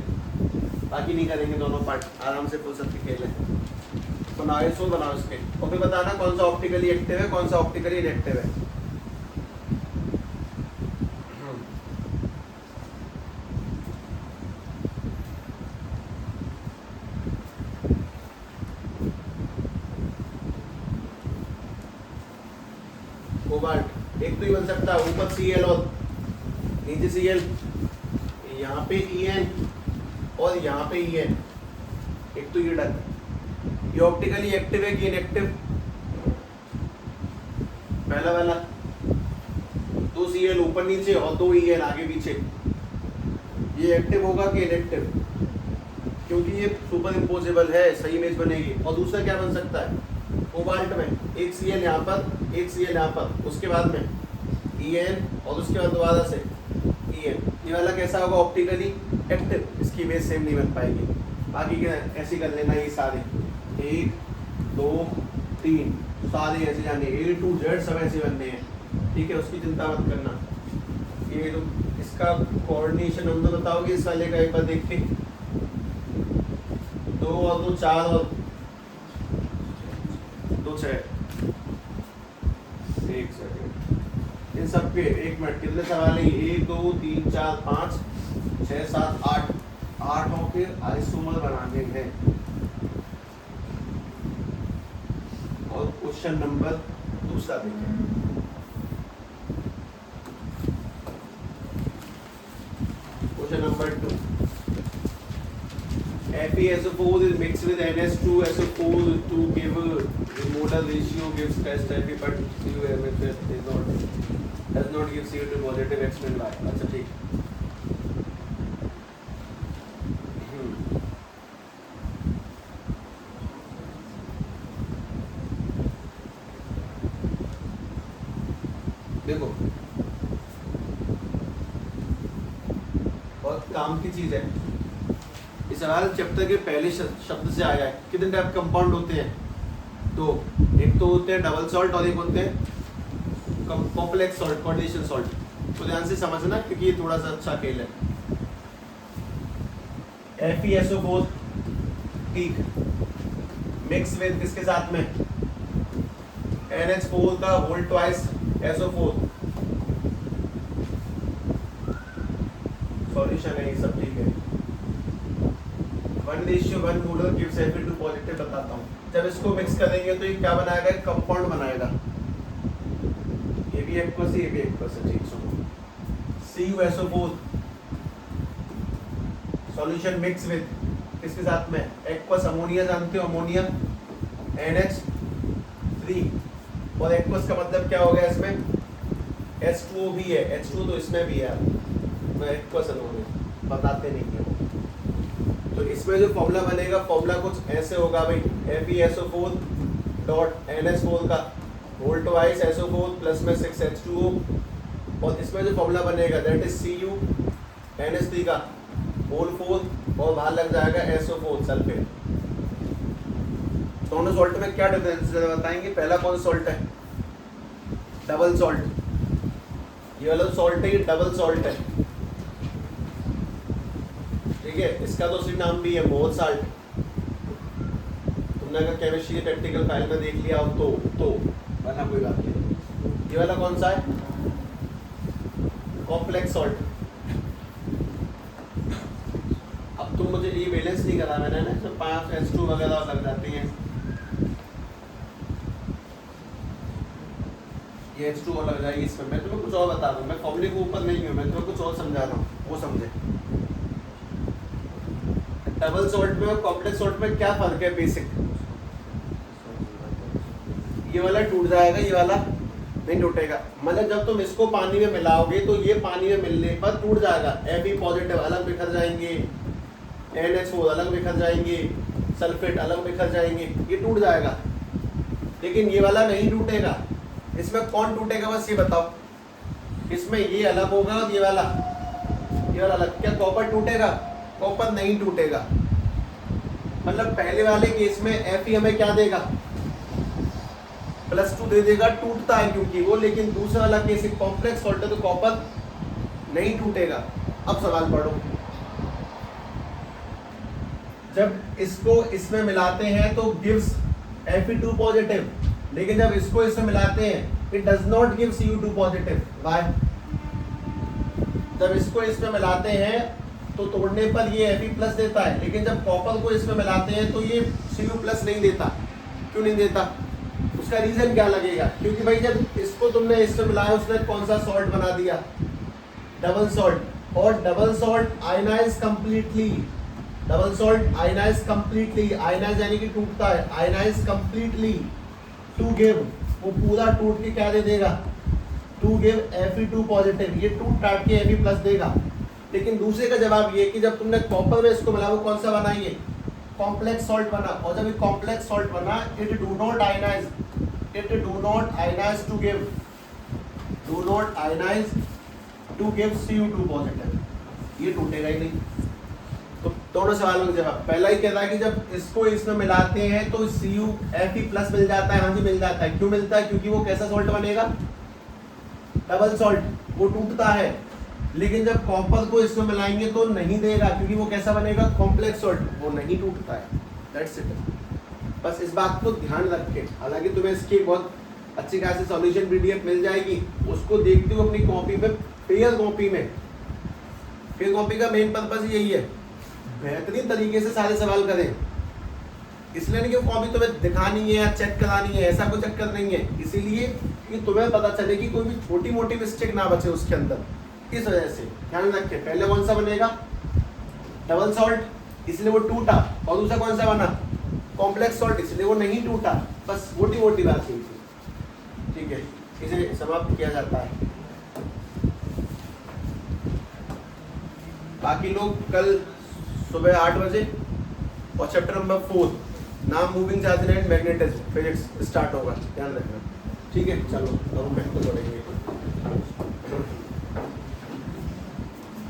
Speaker 1: बाकी नहीं करेंगे, दोनों पार्ट आराम से फुर्सत के खेल है। बनाओ आइसो बनाओ इसके, और फिर बताना कौन सा ऑप्टिकली एक्टिव है कौन सा ऑप्टिकली इनएक्टिव है। कोबाल्ट एक तो ही बन सकता है, ऊपर Cl और नीचे Cl, यहाँ पे En और यहाँ पे En, एक तो ये डन। ये ऑप्टिकली एक्टिव है कि इनएक्टिव? पहला वाला, दो Cl ऊपर नीचे और दो En आगे पीछे, ये एक्टिव होगा कि इनएक्टिव? क्योंकि ये सुपर इम्पोजेबल है, सही इमेज बनेगी। और दूसरा क्या बन सकता है कोबाल्ट में, एक Cl यहाँ पर एक Cl यहाँ पर, उसके बाद में En और उसके बाद दोबारा से En, ये वाला कैसा होगा ऑप्टिकली एक्टिव, इसकी इमेज सेम नहीं बन पाएगी। बाकी क्या ऐसे कर लेना, ये सारे 1 2 3 सारे ऐसे जाने, A to Z सब ऐसे बनने हैं, ठीक है, उसकी चिंता मत करना। ये तो इसका कोऑर्डिनेशन हम तो बताओगे इस वाले का एक बार देख के, 2 और 2 4 और 2 6, एक सेकंड, इन सब के 1 मिनट कितने सवाल है? 1 2 3 4 5 6 7 8, 8 के आइसोमर बनाने हैं। और क्वेश्चन नंबर दूसरा देखें, question number 2, FeSO4 is mixed with NH2SO4 to give the molar ratio gives test Fe, but CuMF does not give CO2 positive, explain why। अच्छा ठीक, देखो बहुत काम की चीज है। इस सवाल चैप्टर के पहले शब्द से आया है। कितने टाइप कंपाउंड होते हैं? तो एक तो होते हैं डबल सॉल्ट और एक होते हैं कॉम्प्लेक्स सॉल्ट, कोऑर्डिनेशन सॉल्ट। तो ध्यान से समझना क्योंकि ये थोड़ा सा अच्छा खेल है। FeSO4 ठीक, मिक्स विद किसके साथ में? NH4 का वोल्ट ट्वाइस SO4, सॉल्यूशन है ये सब, ठीक है। 1:1 मोलर गिव्स Fe2 पॉजिटिव, बताता हूँ। जब इसको मिक्स करेंगे तो ये क्या बनाएगा? एक कंपाउंड बनाएगा। ये भी एक्वस है, ये भी एक्वस है, ठीक सुनो। CuSO4 सॉल्यूशन मिक्स विद किसके साथ में? एक्वस अमोनिया, जानते हो अमोनिया, NH3, और एक्वस का मतलब क्या हो गया इसमें? H2O भी है, H2O तो इसमें भी है, मैं एक्वस अमोनिया बताते नहीं है। तो इसमें जो फॉर्मूला बनेगा, फॉर्मूला कुछ ऐसे होगा भाई, FeSO4 डॉट NH4 का वोल्ट वाइज SO4 प्लस में 6H2O, और इसमें जो फॉर्मूला बनेगा दैट इज Cu NH3 का होल 4 और बाहर लग जाएगा SO4 सल्फेट। दोनों सॉल्ट में क्या डिफरेंस है बताएंगे। पहला कौन सॉल्ट है? Double salt. ये वाला सॉल्ट है, ये डबल सॉल्ट है, ठीक है। इसका तो सिर्फ नाम भी है मोल साल्ट। तुमने अगर केमिस्ट्री के प्रैक्टिकल फाइल में देख लिया हो तो वरना कोई बात नहीं। ये वाला कौन सा है? Complex salt. अब तुम मुझे ये बैलेंस नहीं करा मैंने ना, तो 5H2 वगैरह लग जाती हैं, ये H2O लग जाएगी इसमें। मैं तुम्हें कुछ और बता दूं, मैं फॉर्मूले के ऊपर नहीं हूँ, मैं तुम्हें कुछ और समझा रहा हूँ, वो समझे। डबल सॉल्ट में और कॉम्प्लेक्स सॉल्ट में क्या फर्क है बेसिक? ये वाला टूट जाएगा, ये वाला नहीं टूटेगा। मतलब जब तुम इसको पानी में मिलाओगे तो ये पानी में मिलने पर टूट जाएगा। Fe पॉजिटिव अलग बिखर जाएंगे, NH4 अलग बिखर जाएंगे, सल्फेट अलग बिखर जाएंगे, ये टूट जाएगा। लेकिन ये वाला नहीं टूटेगा। इसमें कौन टूटेगा बस ये बताओ। इसमें ये अलग होगा और ये वाला अलग। क्या कॉपर टूटेगा? कॉपर नहीं टूटेगा। मतलब पहले वाले केस में Fe हमें क्या देगा? +2 दे देगा, टूटता है क्योंकि वो। लेकिन दूसरा वाला केस एक कॉम्प्लेक्स सॉल्ट है तो कॉपर नहीं टूटेगा। अब सवाल पढ़ो। जब इसको इसमें मिलाते हैं तो गिव्स Fe2 पॉजिटिव, लेकिन जब इसको इसमें मिलाते हैं it does not give Cu2 positive. Why? जब इसको इसमें मिलाते हैं तो तोड़ने पर ये Fe+ देता है, लेकिन जब कॉपर को इसमें मिलाते हैं तो ये Cu+ नहीं देता। क्यों नहीं देता? उसका रीजन क्या लगेगा? क्योंकि भाई जब इसको तुमने इसमें मिलाया उसने कौन सा सॉल्ट बना दिया? Double salt. और double salt ionise completely. Double salt ionise completely. Ionise यानी कि टूटता है। आयनाइज कंप्लीटली टू गिव, वो पूरा टूट के क्या दे देगा? To give Fe2 positive. ये टूट टाट के Fe+ देगा। लेकिन दूसरे का जवाब ये कि जब तुमने कॉपर में इसको मिला वो कौन सा बना? ये कॉम्प्लेक्स सॉल्ट बना। और जब ये कॉम्प्लेक्स सॉल्ट बना it do not ionise to give Cu2 positive. ये टूटेगा ही नहीं। तो दोनों सवालों का जवाब पहला ही कहता है कि जब इसको इसमें मिलाते हैं तो Fe+ मिल जाता है। हाँ जी मिल जाता है। क्यों मिलता है? क्योंकि वो कैसा सॉल्ट बनेगा? डबल सॉल्ट, वो टूटता है। लेकिन जब कॉपर को इसमें मिलाएंगे तो नहीं देगा, क्योंकि वो कैसा बनेगा? कॉम्प्लेक्स सॉल्ट, वो नहीं टूटता है। That's it. बस इस बात को ध्यान रखें। हालांकि तुम्हें इसकी बहुत अच्छी खासी सॉल्यूशन PDF मिल जाएगी, उसको देखते हो अपनी कॉपी में। पेयर कॉपी का मेन पर्पस यही है, बेहतरीन तरीके से सारे सवाल करें। इसलिए नहीं कि वो कॉपी तुम्हें दिखानी है या चेक करानी है, ऐसा कोई चक्कर नहीं है। इसीलिए कि तुम्हें पता चले कि कोई भी छोटी मोटी मिस्टेक ना बचे उसके अंदर। इस वजह से ध्यान रखें। पहले कौन सा बनेगा? डबल सॉल्ट, इसलिए वो टूटा। और दूसरा कौन सा बना? कॉम्प्लेक्स सॉल्ट, इसलिए वो नहीं टूटा। बस मोटी मोटी बात हुई थी। ठीक है, इसे समाप्त किया जाता है। बाकी लोग कल सुबह 8 बजे और चैप्टर नंबर 4 नाम moving charge and magnetism physics start होगा। ध्यान रखना। ठीक है, चलो अब हम तो पढ़ेंगे।